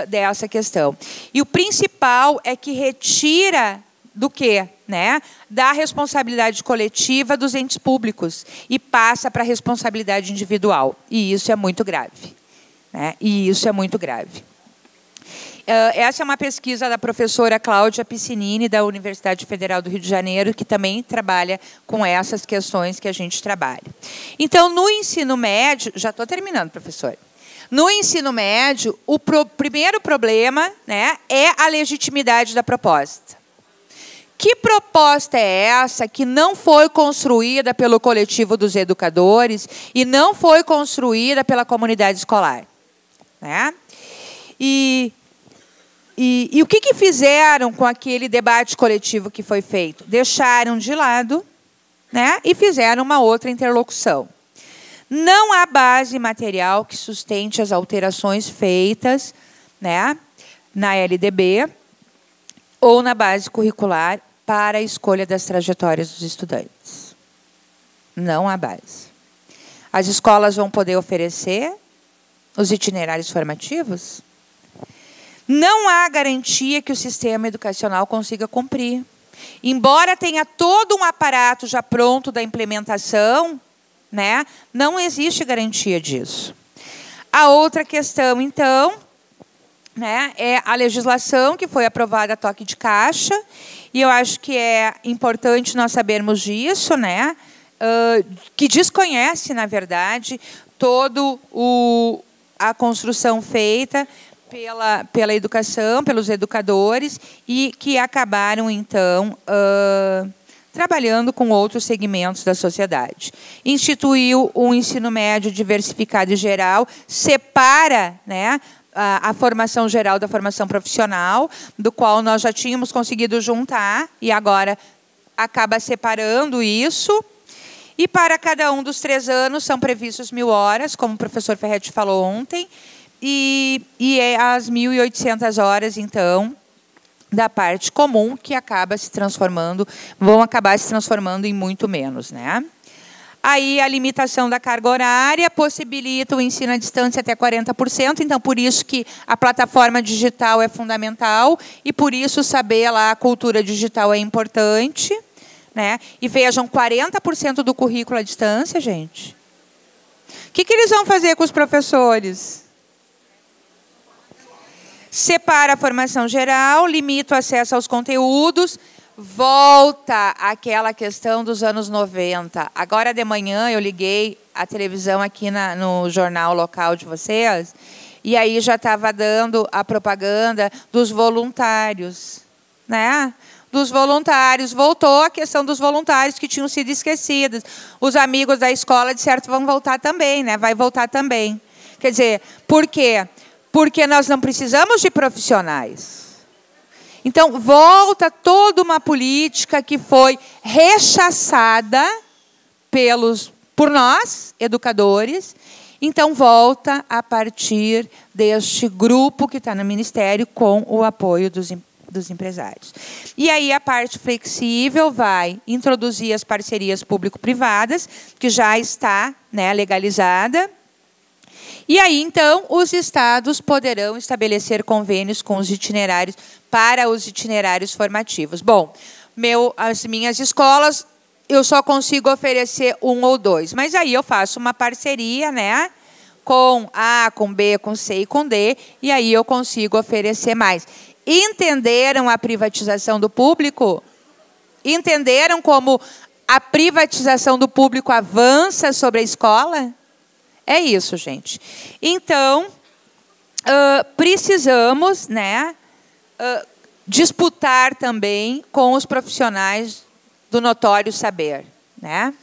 dessa questão. E o principal é que retira do quê? Né? Da responsabilidade coletiva dos entes públicos e passa para a responsabilidade individual. E isso é muito grave. Né? E isso é muito grave. Essa é uma pesquisa da professora Cláudia Piscinini, da Universidade Federal do Rio de Janeiro, que também trabalha com essas questões que a gente trabalha. Então, no ensino médio... Já estou terminando, professora. No ensino médio, o primeiro problema, né, é a legitimidade da proposta. Que proposta é essa que não foi construída pelo coletivo dos educadores e não foi construída pela comunidade escolar? né? E o que fizeram com aquele debate coletivo que foi feito? Deixaram de lado, né, e fizeram uma outra interlocução. Não há base material que sustente as alterações feitas, né, na LDB ou na base curricular para a escolha das trajetórias dos estudantes. Não há base. As escolas vão poder oferecer os itinerários formativos? Não há garantia que o sistema educacional consiga cumprir. Embora tenha todo um aparato já pronto da implementação, né, não existe garantia disso. A outra questão, então, né, é a legislação que foi aprovada a toque de caixa, e eu acho que é importante nós sabermos disso, né, que desconhece, na verdade, toda a construção feita pela educação, pelos educadores, e que acabaram, então, trabalhando com outros segmentos da sociedade. Instituiu um ensino médio diversificado e geral, separa, né, a formação geral da formação profissional, do qual nós já tínhamos conseguido juntar, e agora acaba separando isso. E para cada um dos 3 anos são previstos 1.000 horas, como o professor Ferretti falou ontem, e é as 1.800 horas, então, da parte comum, que acaba se transformando, vão acabar se transformando em muito menos, né? Aí a limitação da carga horária possibilita o ensino à distância até 40%, então por isso que a plataforma digital é fundamental, e por isso saber lá a cultura digital é importante, né? E vejam, 40% do currículo à distância, gente. O que eles vão fazer com os professores? Separa a formação geral, limita o acesso aos conteúdos, volta àquela questão dos anos 90. Agora de manhã eu liguei a televisão aqui no jornal local de vocês, e aí já estava dando a propaganda dos voluntários, né? Dos voluntários, voltou a questão dos voluntários que tinham sido esquecidos. Os amigos da escola, de certo, vão voltar também, né? Vai voltar também. Quer dizer, por quê? Porque nós não precisamos de profissionais. Então, volta toda uma política que foi rechaçada por nós, educadores. Então, volta a partir deste grupo que está no Ministério com o apoio dos empresários. E aí a parte flexível vai introduzir as parcerias público-privadas, que já está, né, legalizada. E aí, então, os estados poderão estabelecer convênios com os itinerários para os itinerários formativos. Bom, as minhas escolas, eu só consigo oferecer 1 ou 2, mas aí eu faço uma parceria, né, com A, com B, com C e com D, e aí eu consigo oferecer mais. Entenderam a privatização do público? Entenderam como a privatização do público avança sobre a escola? É isso, gente. Então, precisamos, né, disputar também com os profissionais do notório saber, né?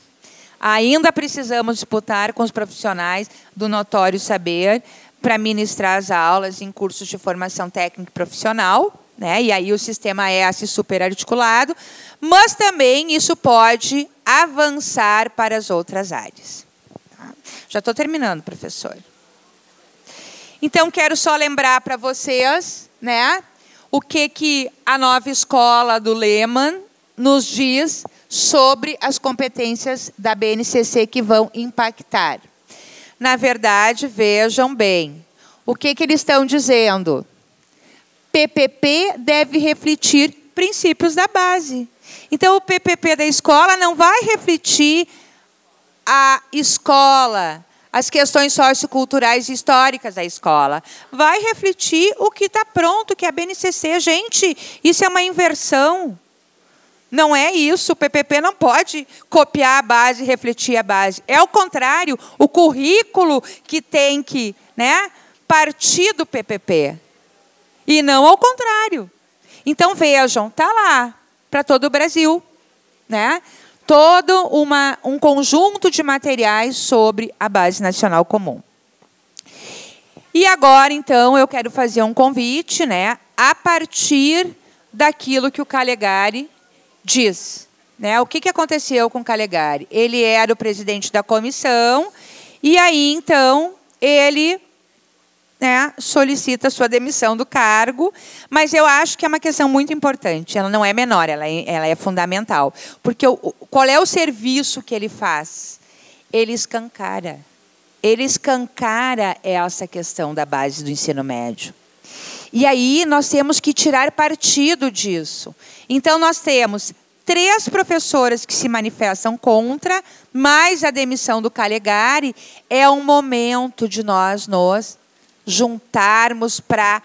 Ainda precisamos disputar com os profissionais do notório saber para ministrar as aulas em cursos de formação técnica e profissional, né? E aí o sistema S superarticulado, mas também isso pode avançar para as outras áreas. Já estou terminando, professor. Então, quero só lembrar para vocês, né, o que a nova escola do Lehmann nos diz sobre as competências da BNCC que vão impactar. Na verdade, vejam bem, o que eles estão dizendo? PPP deve refletir princípios da base. Então, o PPP da escola não vai refletir a escola, as questões socioculturais e históricas da escola. Vai refletir o que está pronto, que é a BNCC. Gente, isso é uma inversão. Não é isso. O PPP não pode copiar a base e refletir a base. É o contrário. O currículo que tem que, né, partir do PPP. E não ao contrário. Então, vejam, está lá para todo o Brasil, né? Todo um conjunto de materiais sobre a Base Nacional Comum. E agora, então, eu quero fazer um convite, né, a partir daquilo que o Calegari diz. Né? O que aconteceu com o Calegari? Ele era o presidente da comissão, e aí, então, ele, né, solicita sua demissão do cargo, mas eu acho que é uma questão muito importante, ela não é menor, ela é fundamental. Porque qual é o serviço que ele faz? Ele escancara essa questão da base do ensino médio. E aí nós temos que tirar partido disso. Então, nós temos 3 professoras que se manifestam contra, mais a demissão do Calegari. É um momento de nós nos juntarmos para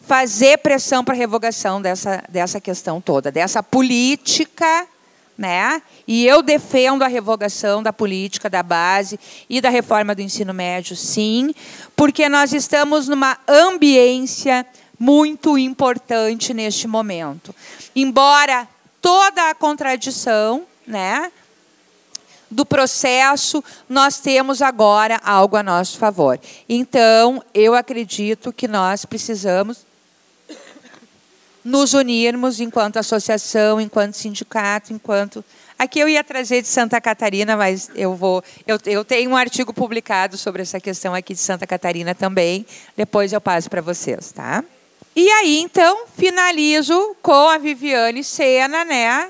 fazer pressão para a revogação dessa questão toda, dessa política, né? E eu defendo a revogação da política da base e da reforma do ensino médio, sim, porque nós estamos numa ambiência muito importante neste momento. Embora toda a contradição, né, do processo, nós temos agora algo a nosso favor. Então, eu acredito que nós precisamos nos unirmos enquanto associação, enquanto sindicato, enquanto... Aqui eu ia trazer de Santa Catarina, mas eu tenho um artigo publicado sobre essa questão aqui de Santa Catarina também. Depois eu passo para vocês, tá? E aí, então, finalizo com a Viviane Sena, né,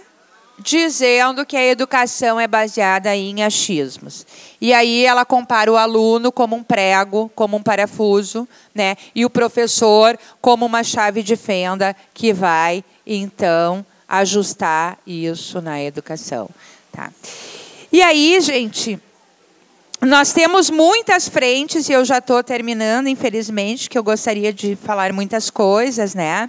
dizendo que a educação é baseada em achismos. E aí ela compara o aluno como um prego, como um parafuso, né, e o professor como uma chave de fenda que vai, então, ajustar isso na educação. Tá? E aí, gente, nós temos muitas frentes, e eu já estou terminando, infelizmente, que eu gostaria de falar muitas coisas, né?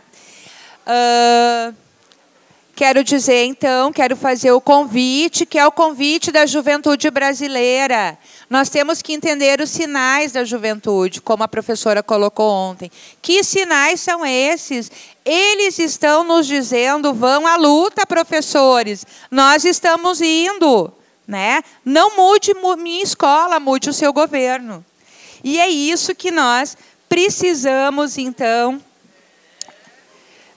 Quero dizer, então, quero fazer o convite, que é o convite da juventude brasileira. Nós temos que entender os sinais da juventude, como a professora colocou ontem. Que sinais são esses? Eles estão nos dizendo, vão à luta, professores. Nós estamos indo. Né? Não mude minha escola, mude o seu governo. E é isso que nós precisamos, então...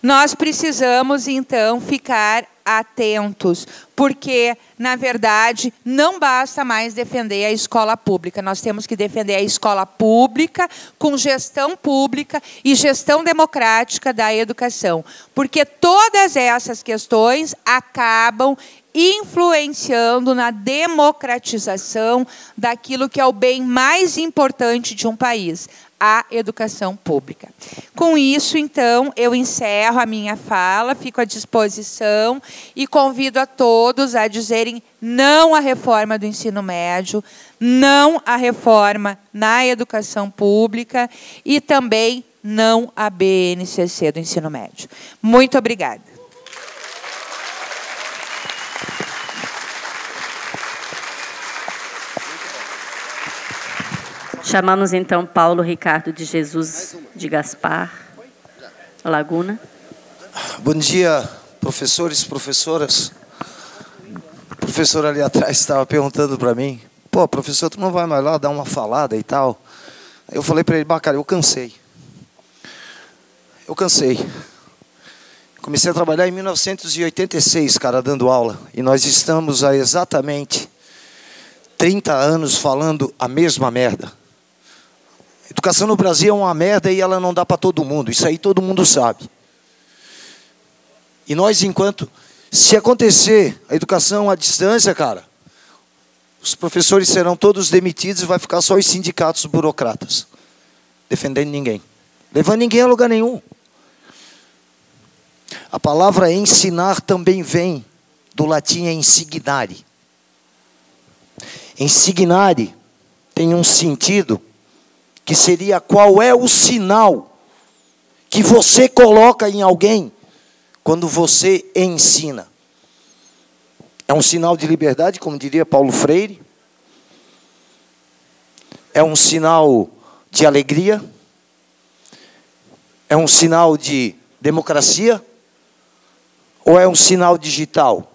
Nós precisamos, então, ficar atentos, porque, na verdade, não basta mais defender a escola pública. Nós temos que defender a escola pública com gestão pública e gestão democrática da educação, porque todas essas questões acabam influenciando na democratização daquilo que é o bem mais importante de um país, a educação pública. Com isso, então, eu encerro a minha fala, fico à disposição e convido a todos a dizerem não à reforma do ensino médio, não à reforma na educação pública e também não à BNCC do ensino médio. Muito obrigada. Chamamos, então, Paulo Ricardo de Jesus de Gaspar, Laguna. Bom dia, professores, professoras. O professor ali atrás estava perguntando para mim, pô, professor, tu não vai mais lá dar uma falada e tal? Aí eu falei para ele, cara, eu cansei. Eu cansei. Comecei a trabalhar em 1986, cara, dando aula. E nós estamos há exatamente 30 anos falando a mesma merda. Educação no Brasil é uma merda e ela não dá para todo mundo. Isso aí todo mundo sabe. E nós, enquanto... Se acontecer a educação à distância, cara, os professores serão todos demitidos e vai ficar só os sindicatos burocratas. Defendendo ninguém. Levando ninguém a lugar nenhum. A palavra ensinar também vem do latim insignare. Insignare tem um sentido que seria qual é o sinal que você coloca em alguém quando você ensina. É um sinal de liberdade, como diria Paulo Freire. É um sinal de alegria. É um sinal de democracia. Ou é um sinal digital?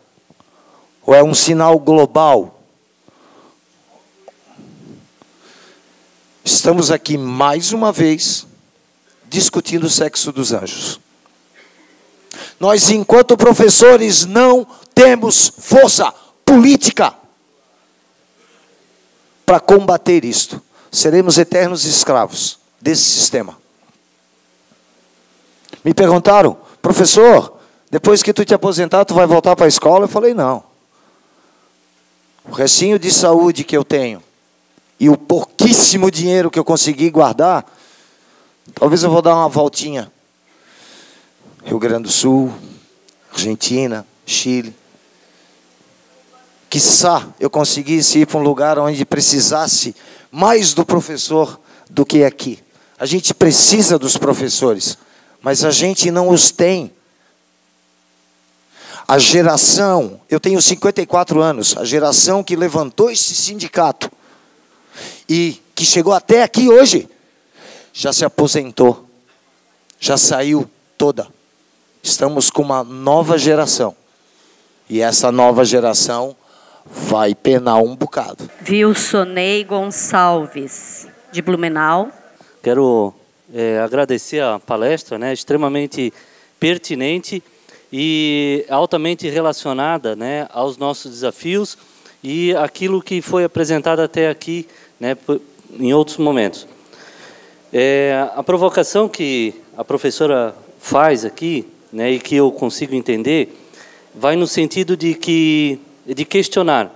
Ou é um sinal global? Estamos aqui mais uma vez discutindo o sexo dos anjos. Nós, enquanto professores, não temos força política para combater isto. Seremos eternos escravos desse sistema. Me perguntaram, professor, depois que tu te aposentar, tu vai voltar para a escola? Eu falei, não. O restinho de saúde que eu tenho e o pouquíssimo dinheiro que eu consegui guardar, talvez eu vou dar uma voltinha. Rio Grande do Sul, Argentina, Chile. Quiçá eu conseguisse ir para um lugar onde precisasse mais do professor do que aqui. A gente precisa dos professores, mas a gente não os tem. A geração, eu tenho 54 anos, a geração que levantou esse sindicato e que chegou até aqui hoje, já se aposentou, já saiu toda. Estamos com uma nova geração. E essa nova geração vai penar um bocado. Wilsonei Gonçalves, de Blumenau. Quero agradecer a palestra, né, extremamente pertinente e altamente relacionada, né, aos nossos desafios e aquilo que foi apresentado até aqui, né, em outros momentos. A provocação que a professora faz aqui, né, e que eu consigo entender, vai no sentido de questionar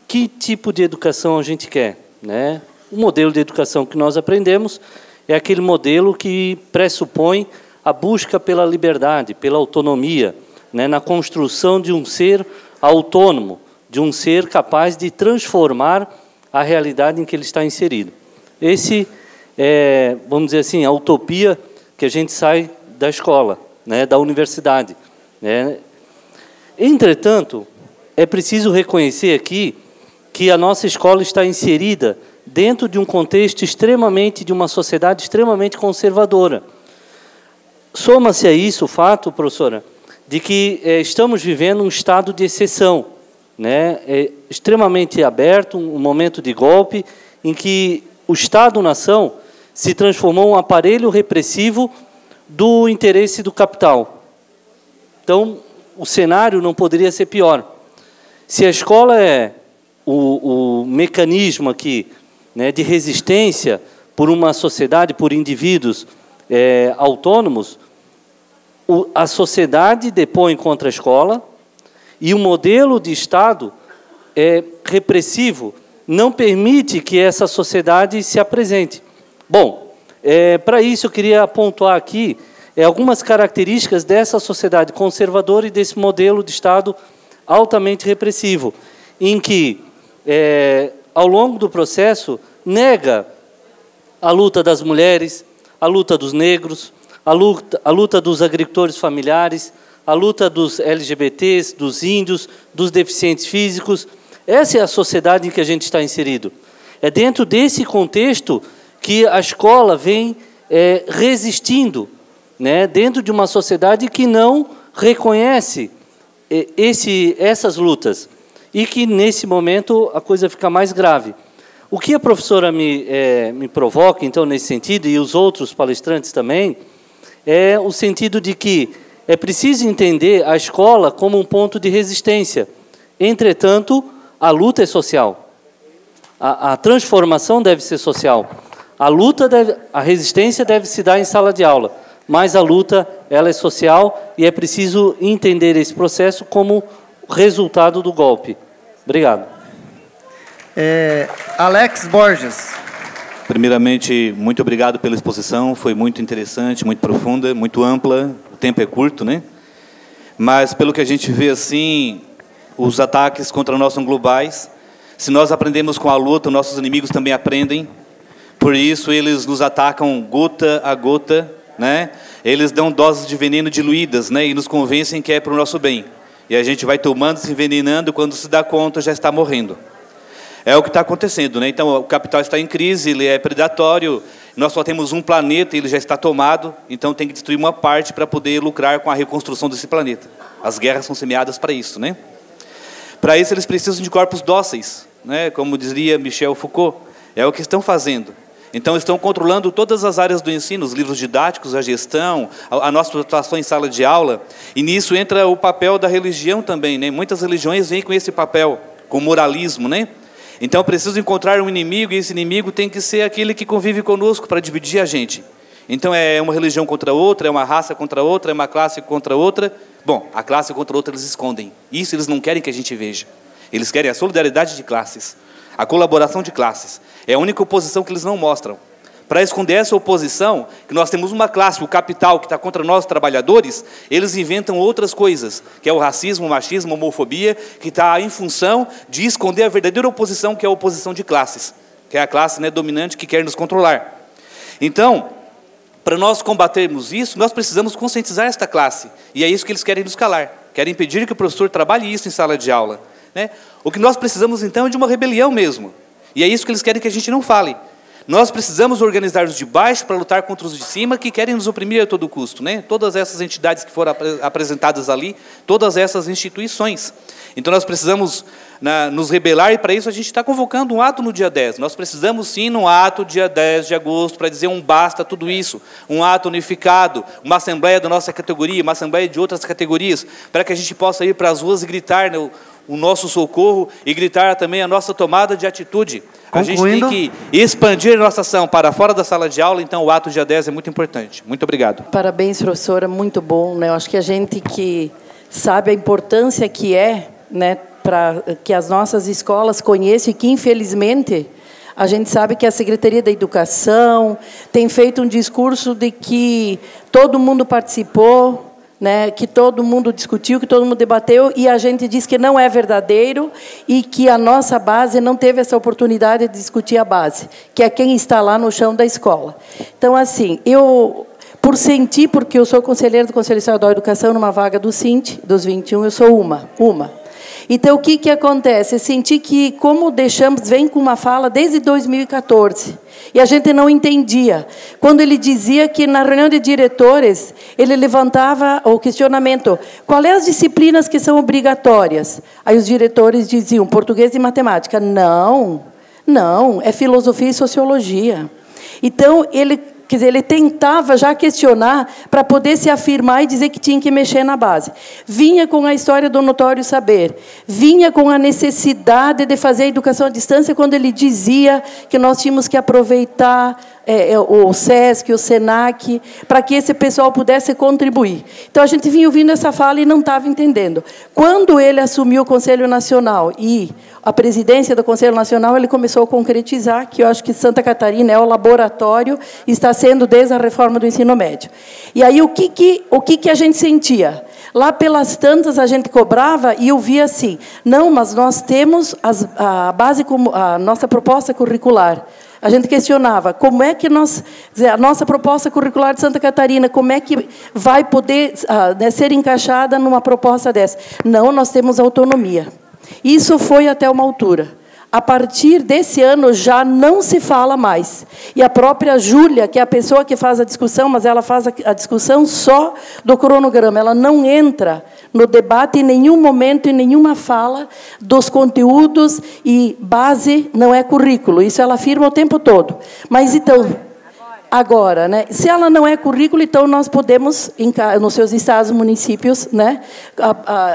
que tipo de educação a gente quer, né? O modelo de educação que nós aprendemos é aquele modelo que pressupõe a busca pela liberdade, pela autonomia, né, na construção de um ser autônomo, de um ser capaz de transformar a realidade em que ele está inserido. Esse é, vamos dizer assim, a utopia que a gente sai da escola, né, da universidade, né? Entretanto, é preciso reconhecer aqui que a nossa escola está inserida dentro de um contexto de uma sociedade extremamente conservadora. Soma-se a isso o fato, professora, de que estamos vivendo um estado de exceção, né? Extremamente aberto, um momento de golpe, em que o Estado-nação se transformou em um aparelho repressivo do interesse do capital. Então, o cenário não poderia ser pior. Se a escola é o mecanismo aqui, né, de resistência por uma sociedade, por indivíduos autônomos, a sociedade depõe contra a escola e o modelo de Estado repressivo não permite que essa sociedade se apresente. Bom, para isso eu queria pontuar aqui algumas características dessa sociedade conservadora e desse modelo de Estado altamente repressivo, em que, ao longo do processo, nega a luta das mulheres, a luta dos negros, a luta dos agricultores familiares, a luta dos LGBTs, dos índios, dos deficientes físicos. Essa é a sociedade em que a gente está inserido. É dentro desse contexto que a escola vem resistindo, né, dentro de uma sociedade que não reconhece essas lutas e que, nesse momento, a coisa fica mais grave. O que a professora me provoca, então, nesse sentido, e os outros palestrantes também, é o sentido de que é preciso entender a escola como um ponto de resistência. Entretanto, a luta é social. A transformação deve ser social. A resistência deve se dar em sala de aula, mas a luta, ela é social e é preciso entender esse processo como resultado do golpe. Obrigado. Alex Borges. Primeiramente, muito obrigado pela exposição, foi muito interessante, muito profunda, muito ampla, o tempo é curto, né? Mas, pelo que a gente vê assim, os ataques contra nós são globais. Se nós aprendemos com a luta, nossos inimigos também aprendem. Por isso, eles nos atacam gota a gota, né? Eles dão doses de veneno diluídas, né? E nos convencem que é para o nosso bem. E a gente vai tomando, se envenenando, quando se dá conta, já está morrendo. É o que está acontecendo, né? Então, o capital está em crise, ele é predatório, nós só temos um planeta, ele já está tomado, então tem que destruir uma parte para poder lucrar com a reconstrução desse planeta. As guerras são semeadas para isso, né? Para isso, eles precisam de corpos dóceis, né? Como dizia Michel Foucault, é o que estão fazendo. Então, estão controlando todas as áreas do ensino, os livros didáticos, a gestão, a nossa atuação em sala de aula. E nisso entra o papel da religião também, né? Muitas religiões vêm com esse papel, com moralismo, né? Então, eu preciso encontrar um inimigo, e esse inimigo tem que ser aquele que convive conosco para dividir a gente. Então, é uma religião contra outra, é uma raça contra outra, é uma classe contra outra. Bom, a classe contra outra eles escondem. Isso eles não querem que a gente veja. Eles querem a solidariedade de classes, a colaboração de classes. É a única oposição que eles não mostram. Para esconder essa oposição, que nós temos uma classe, o capital, que está contra nós, trabalhadores, eles inventam outras coisas, que é o racismo, o machismo, a homofobia, que está em função de esconder a verdadeira oposição, que é a oposição de classes, que é a classe, né, dominante que quer nos controlar. Então, para nós combatermos isso, nós precisamos conscientizar esta classe. E é isso que eles querem nos calar. Querem impedir que o professor trabalhe isso em sala de aula, né? O que nós precisamos, então, é de uma rebelião mesmo. E é isso que eles querem que a gente não fale. Nós precisamos organizar os de baixo para lutar contra os de cima que querem nos oprimir a todo custo, né? Todas essas entidades que foram apresentadas ali, todas essas instituições. Então, nós precisamos nos rebelar, e para isso a gente está convocando um ato no dia 10. Nós precisamos, sim, num ato dia 10 de agosto, para dizer um basta a tudo isso. Um ato unificado, uma assembleia da nossa categoria, uma assembleia de outras categorias, para que a gente possa ir para as ruas e gritar, né, o nosso socorro e gritar também a nossa tomada de atitude. Concluindo. A gente tem que expandir a nossa ação para fora da sala de aula, então o ato dia 10 é muito importante. Muito obrigado. Parabéns, professora, muito bom, né? Eu acho que a gente que sabe a importância que é, né, para que as nossas escolas conheçam, e que, infelizmente, a gente sabe que a Secretaria da Educação tem feito um discurso de que todo mundo participou, né, que todo mundo discutiu, que todo mundo debateu, e a gente diz que não é verdadeiro e que a nossa base não teve essa oportunidade de discutir a base, que é quem está lá no chão da escola. Então, assim, eu, por sentir, porque eu sou conselheira do Conselho Estadual de Educação, numa vaga do CINT, dos 21, eu sou uma. Então, o que acontece? Eu senti que, como deixamos, vem com uma fala desde 2014, e a gente não entendia. Quando ele dizia que, na reunião de diretores, ele levantava o questionamento: quais são as disciplinas que são obrigatórias? Aí os diretores diziam: português e matemática. Não, é filosofia e sociologia. Então, quer dizer, ele tentava já questionar para poder se afirmar e dizer que tinha que mexer na base. Vinha com a história do notório saber, vinha com a necessidade de fazer a educação à distância, quando ele dizia que nós tínhamos que aproveitar o SESC, o SENAC, para que esse pessoal pudesse contribuir. Então, a gente vinha ouvindo essa fala e não estava entendendo. Quando ele assumiu o Conselho Nacional e a presidência do Conselho Nacional, ele começou a concretizar, que eu acho que Santa Catarina é o laboratório, está sendo desde a reforma do ensino médio. E aí, o que a gente sentia? Lá pelas tantas, a gente cobrava e eu via assim: não, mas nós temos a base, a nossa proposta curricular. A gente questionava como é que a nossa proposta curricular de Santa Catarina, como é que vai poder ser encaixada numa proposta dessa? Não, nós temos autonomia. Isso foi até uma altura. A partir desse ano, já não se fala mais. E a própria Júlia, que é a pessoa que faz a discussão, mas ela faz a discussão só do cronograma. Ela não entra no debate em nenhum momento, em nenhuma fala dos conteúdos, e base não é currículo. Isso ela afirma o tempo todo. Mas, então, agora, né, se ela não é currículo, então nós podemos, nos seus estados e municípios, né,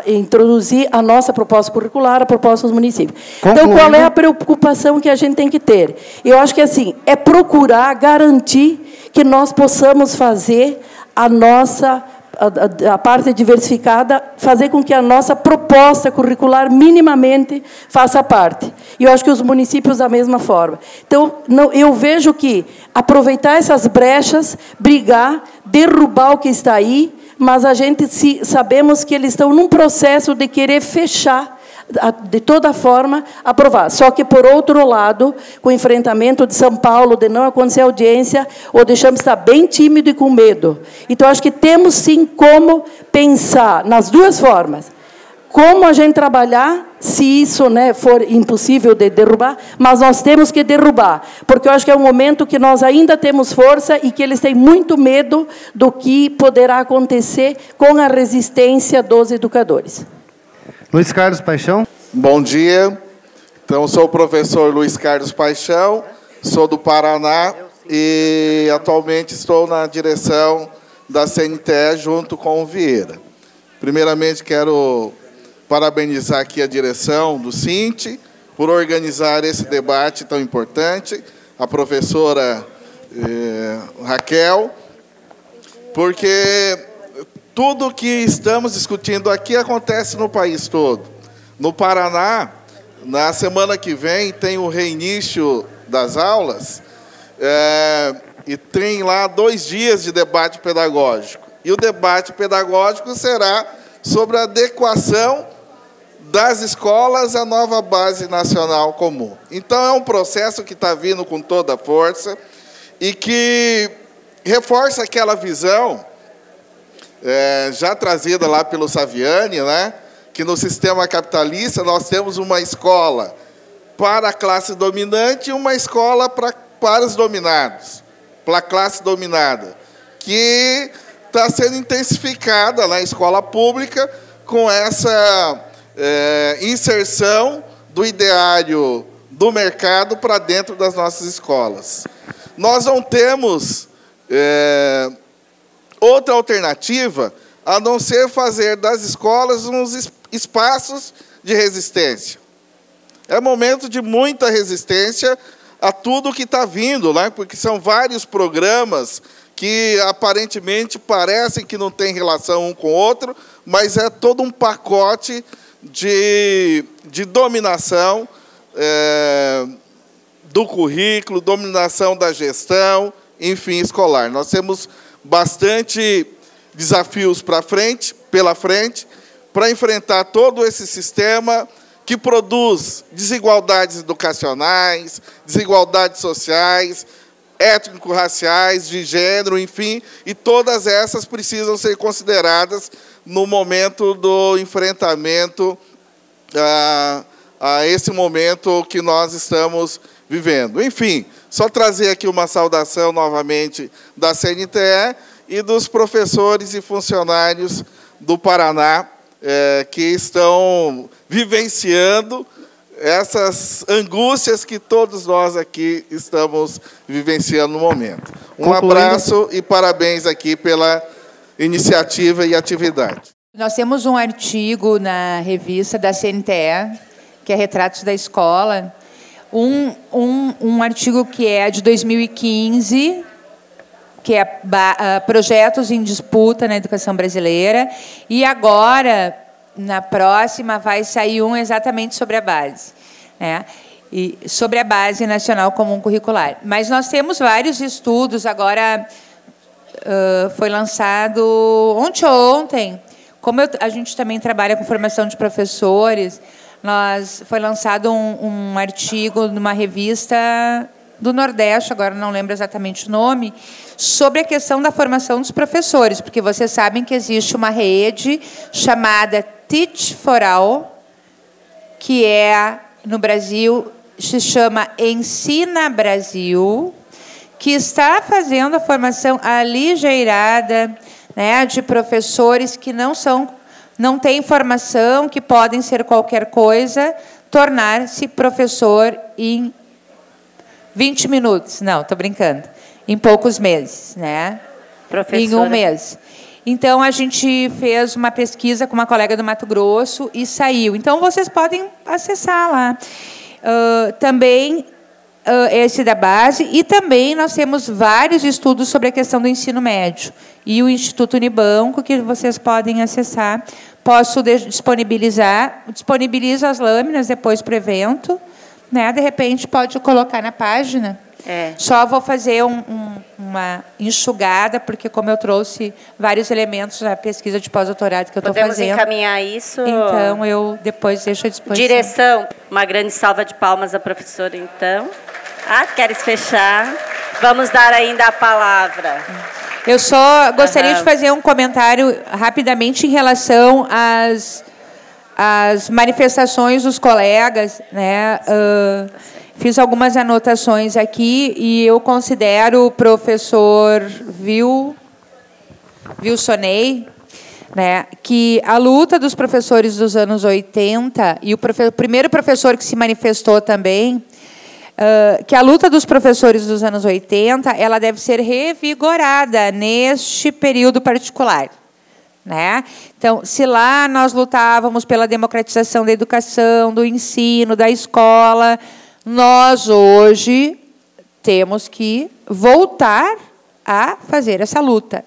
introduzir a nossa proposta curricular, a proposta dos municípios. Então, qual é a preocupação que a gente tem que ter? Eu acho que, assim, é procurar garantir que nós possamos fazer a parte diversificada, fazer com que a nossa proposta curricular minimamente faça parte. E eu acho que os municípios da mesma forma. Então, eu vejo que aproveitar essas brechas, brigar, derrubar o que está aí, mas a gente sabemos que eles estão num processo de querer fechar, de toda forma, aprovar. Só que, por outro lado, com o enfrentamento de São Paulo, de não acontecer audiência, ou deixamos estar bem tímido e com medo. Então, acho que temos, sim, como pensar nas duas formas. Como a gente trabalhar, se isso, né, for impossível de derrubar, mas nós temos que derrubar, porque eu acho que é um momento que nós ainda temos força e que eles têm muito medo do que poderá acontecer com a resistência dos educadores. Luiz Carlos Paixão. Bom dia. Então, sou o professor Luiz Carlos Paixão, sou do Paraná, e atualmente estou na direção da CNTE junto com o Vieira. Primeiramente, quero parabenizar aqui a direção do Sint por organizar esse debate tão importante, a professora Raquel, porque tudo que estamos discutindo aqui acontece no país todo. No Paraná, na semana que vem, tem o reinício das aulas, e tem lá 2 dias de debate pedagógico. E o debate pedagógico será sobre a adequação das escolas à nova base nacional comum. Então, é um processo que está vindo com toda a força e que reforça aquela visão já trazida lá pelo Saviani, né, que no sistema capitalista nós temos uma escola para a classe dominante e uma escola para os dominados, para a classe dominada, que está sendo intensificada na escola pública com essa inserção do ideário do mercado para dentro das nossas escolas. Nós não temos outra alternativa a não ser fazer das escolas uns espaços de resistência. É momento de muita resistência a tudo que está vindo, né? Porque são vários programas que aparentemente parecem que não têm relação um com o outro, mas é todo um pacote de dominação do currículo, dominação da gestão, enfim, escolar. Nós temos bastante desafios pela frente, para enfrentar todo esse sistema que produz desigualdades educacionais, desigualdades sociais, étnico-raciais, de gênero, enfim, e todas essas precisam ser consideradas no momento do enfrentamento a esse momento que nós estamos vivendo. Enfim, só trazer aqui uma saudação novamente da CNTE e dos professores e funcionários do Paraná que estão vivenciando essas angústias que todos nós aqui estamos vivenciando no momento. Um abraço e parabéns aqui pela iniciativa e atividade. Nós temos um artigo na revista da CNTE, que é Retratos da Escola, um artigo que é de 2015, que é Projetos em Disputa na Educação Brasileira, e agora, na próxima, vai sair um exatamente sobre a base, né? E sobre a Base Nacional Comum Curricular. Mas nós temos vários estudos, agora foi lançado ontem, como a gente também trabalha com formação de professores, foi lançado um artigo numa revista do Nordeste, agora não lembro exatamente o nome, sobre a questão da formação dos professores, porque vocês sabem que existe uma rede chamada Teach for All, que no Brasil, se chama Ensina Brasil, que está fazendo a formação aligeirada, né, de professores que não têm formação, que podem ser qualquer coisa, tornar-se professor em 20 minutos. Não, estou brincando. Em poucos meses, né? Professora. Em um mês. Então, a gente fez uma pesquisa com uma colega do Mato Grosso e saiu. Então, vocês podem acessar lá. Também esse da base, e também nós temos vários estudos sobre a questão do ensino médio. E o Instituto Unibanco, que vocês podem acessar. Posso disponibilizo as lâminas depois para o evento, né? De repente, pode colocar na página. Só vou fazer uma enxugada, porque, como eu trouxe vários elementos da pesquisa de pós-doutorado que eu estou fazendo. Podemos encaminhar isso? Então, eu depois deixo à disposição. Direção, uma grande salva de palmas à professora, então. Queres fechar? Vamos dar ainda a palavra. Eu só gostaria de fazer um comentário rapidamente em relação às manifestações dos colegas, né? Fiz algumas anotações aqui e eu considero o professor Wilsonei, né, que a luta dos professores dos anos 80, e o primeiro professor que se manifestou também, que a luta dos professores dos anos 80 ela deve ser revigorada neste período particular. Né? Então, se lá nós lutávamos pela democratização da educação, do ensino, da escola, nós hoje temos que voltar a fazer essa luta.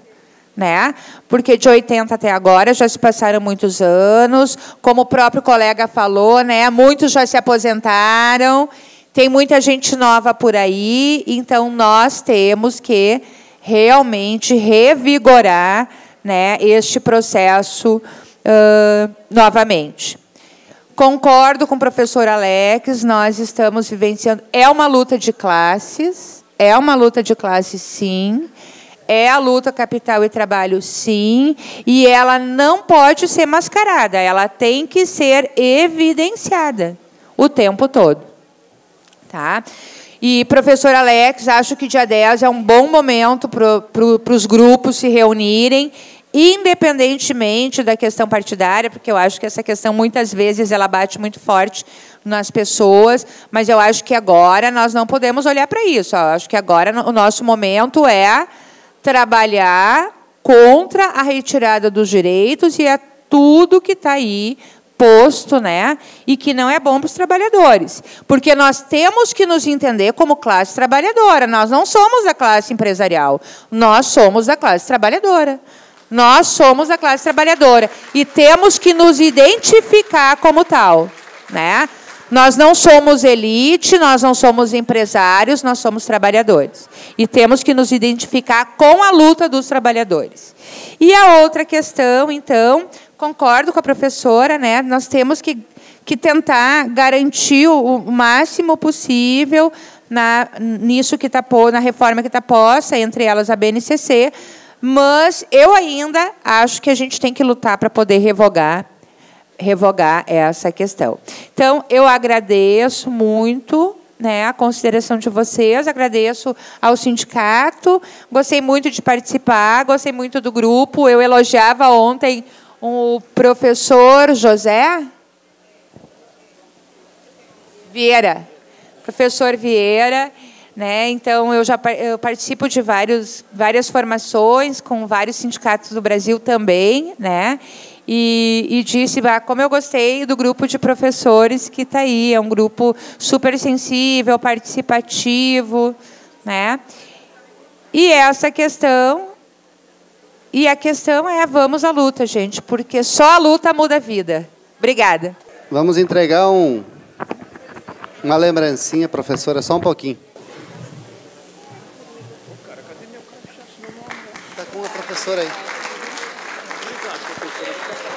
Né? Porque de 80 até agora já se passaram muitos anos, como o próprio colega falou, né? Muitos já se aposentaram, tem muita gente nova por aí, então nós temos que realmente revigorar, né, este processo novamente. Concordo com o professor Alex, nós estamos vivenciando... É uma luta de classes, sim. É a luta capital e trabalho, sim. E ela não pode ser mascarada, ela tem que ser evidenciada o tempo todo. Tá? E, professor Alex, acho que dia 10 é um bom momento para os grupos se reunirem, independentemente da questão partidária, porque eu acho que essa questão, muitas vezes, ela bate muito forte nas pessoas, mas eu acho que agora nós não podemos olhar para isso. Eu acho que agora o nosso momento é trabalhar contra a retirada dos direitos e é tudo que está aí posto, né? E que não é bom para os trabalhadores. Porque nós temos que nos entender como classe trabalhadora. Nós não somos a classe empresarial. Nós somos a classe trabalhadora. Nós somos a classe trabalhadora. E temos que nos identificar como tal. Né? Nós não somos elite, nós não somos empresários, nós somos trabalhadores. E temos que nos identificar com a luta dos trabalhadores. E a outra questão, então... Concordo com a professora, né? Nós temos que tentar garantir o máximo possível nisso que está na reforma que está posta, entre elas a BNCC, mas eu ainda acho que a gente tem que lutar para poder revogar essa questão. Então, eu agradeço muito, né, a consideração de vocês, agradeço ao sindicato, gostei muito de participar, gostei muito do grupo, eu elogiava ontem o professor José Vieira, professor Vieira, né? Então eu participo de várias formações com vários sindicatos do Brasil também, né? E disse, como eu gostei do grupo de professores que está aí, é um grupo super sensível, participativo, né? E essa questão E a questão é, vamos à luta, gente, porque só a luta muda a vida. Obrigada. Vamos entregar uma lembrancinha, professora, só um pouquinho. Está com a professora aí. Obrigado, professora.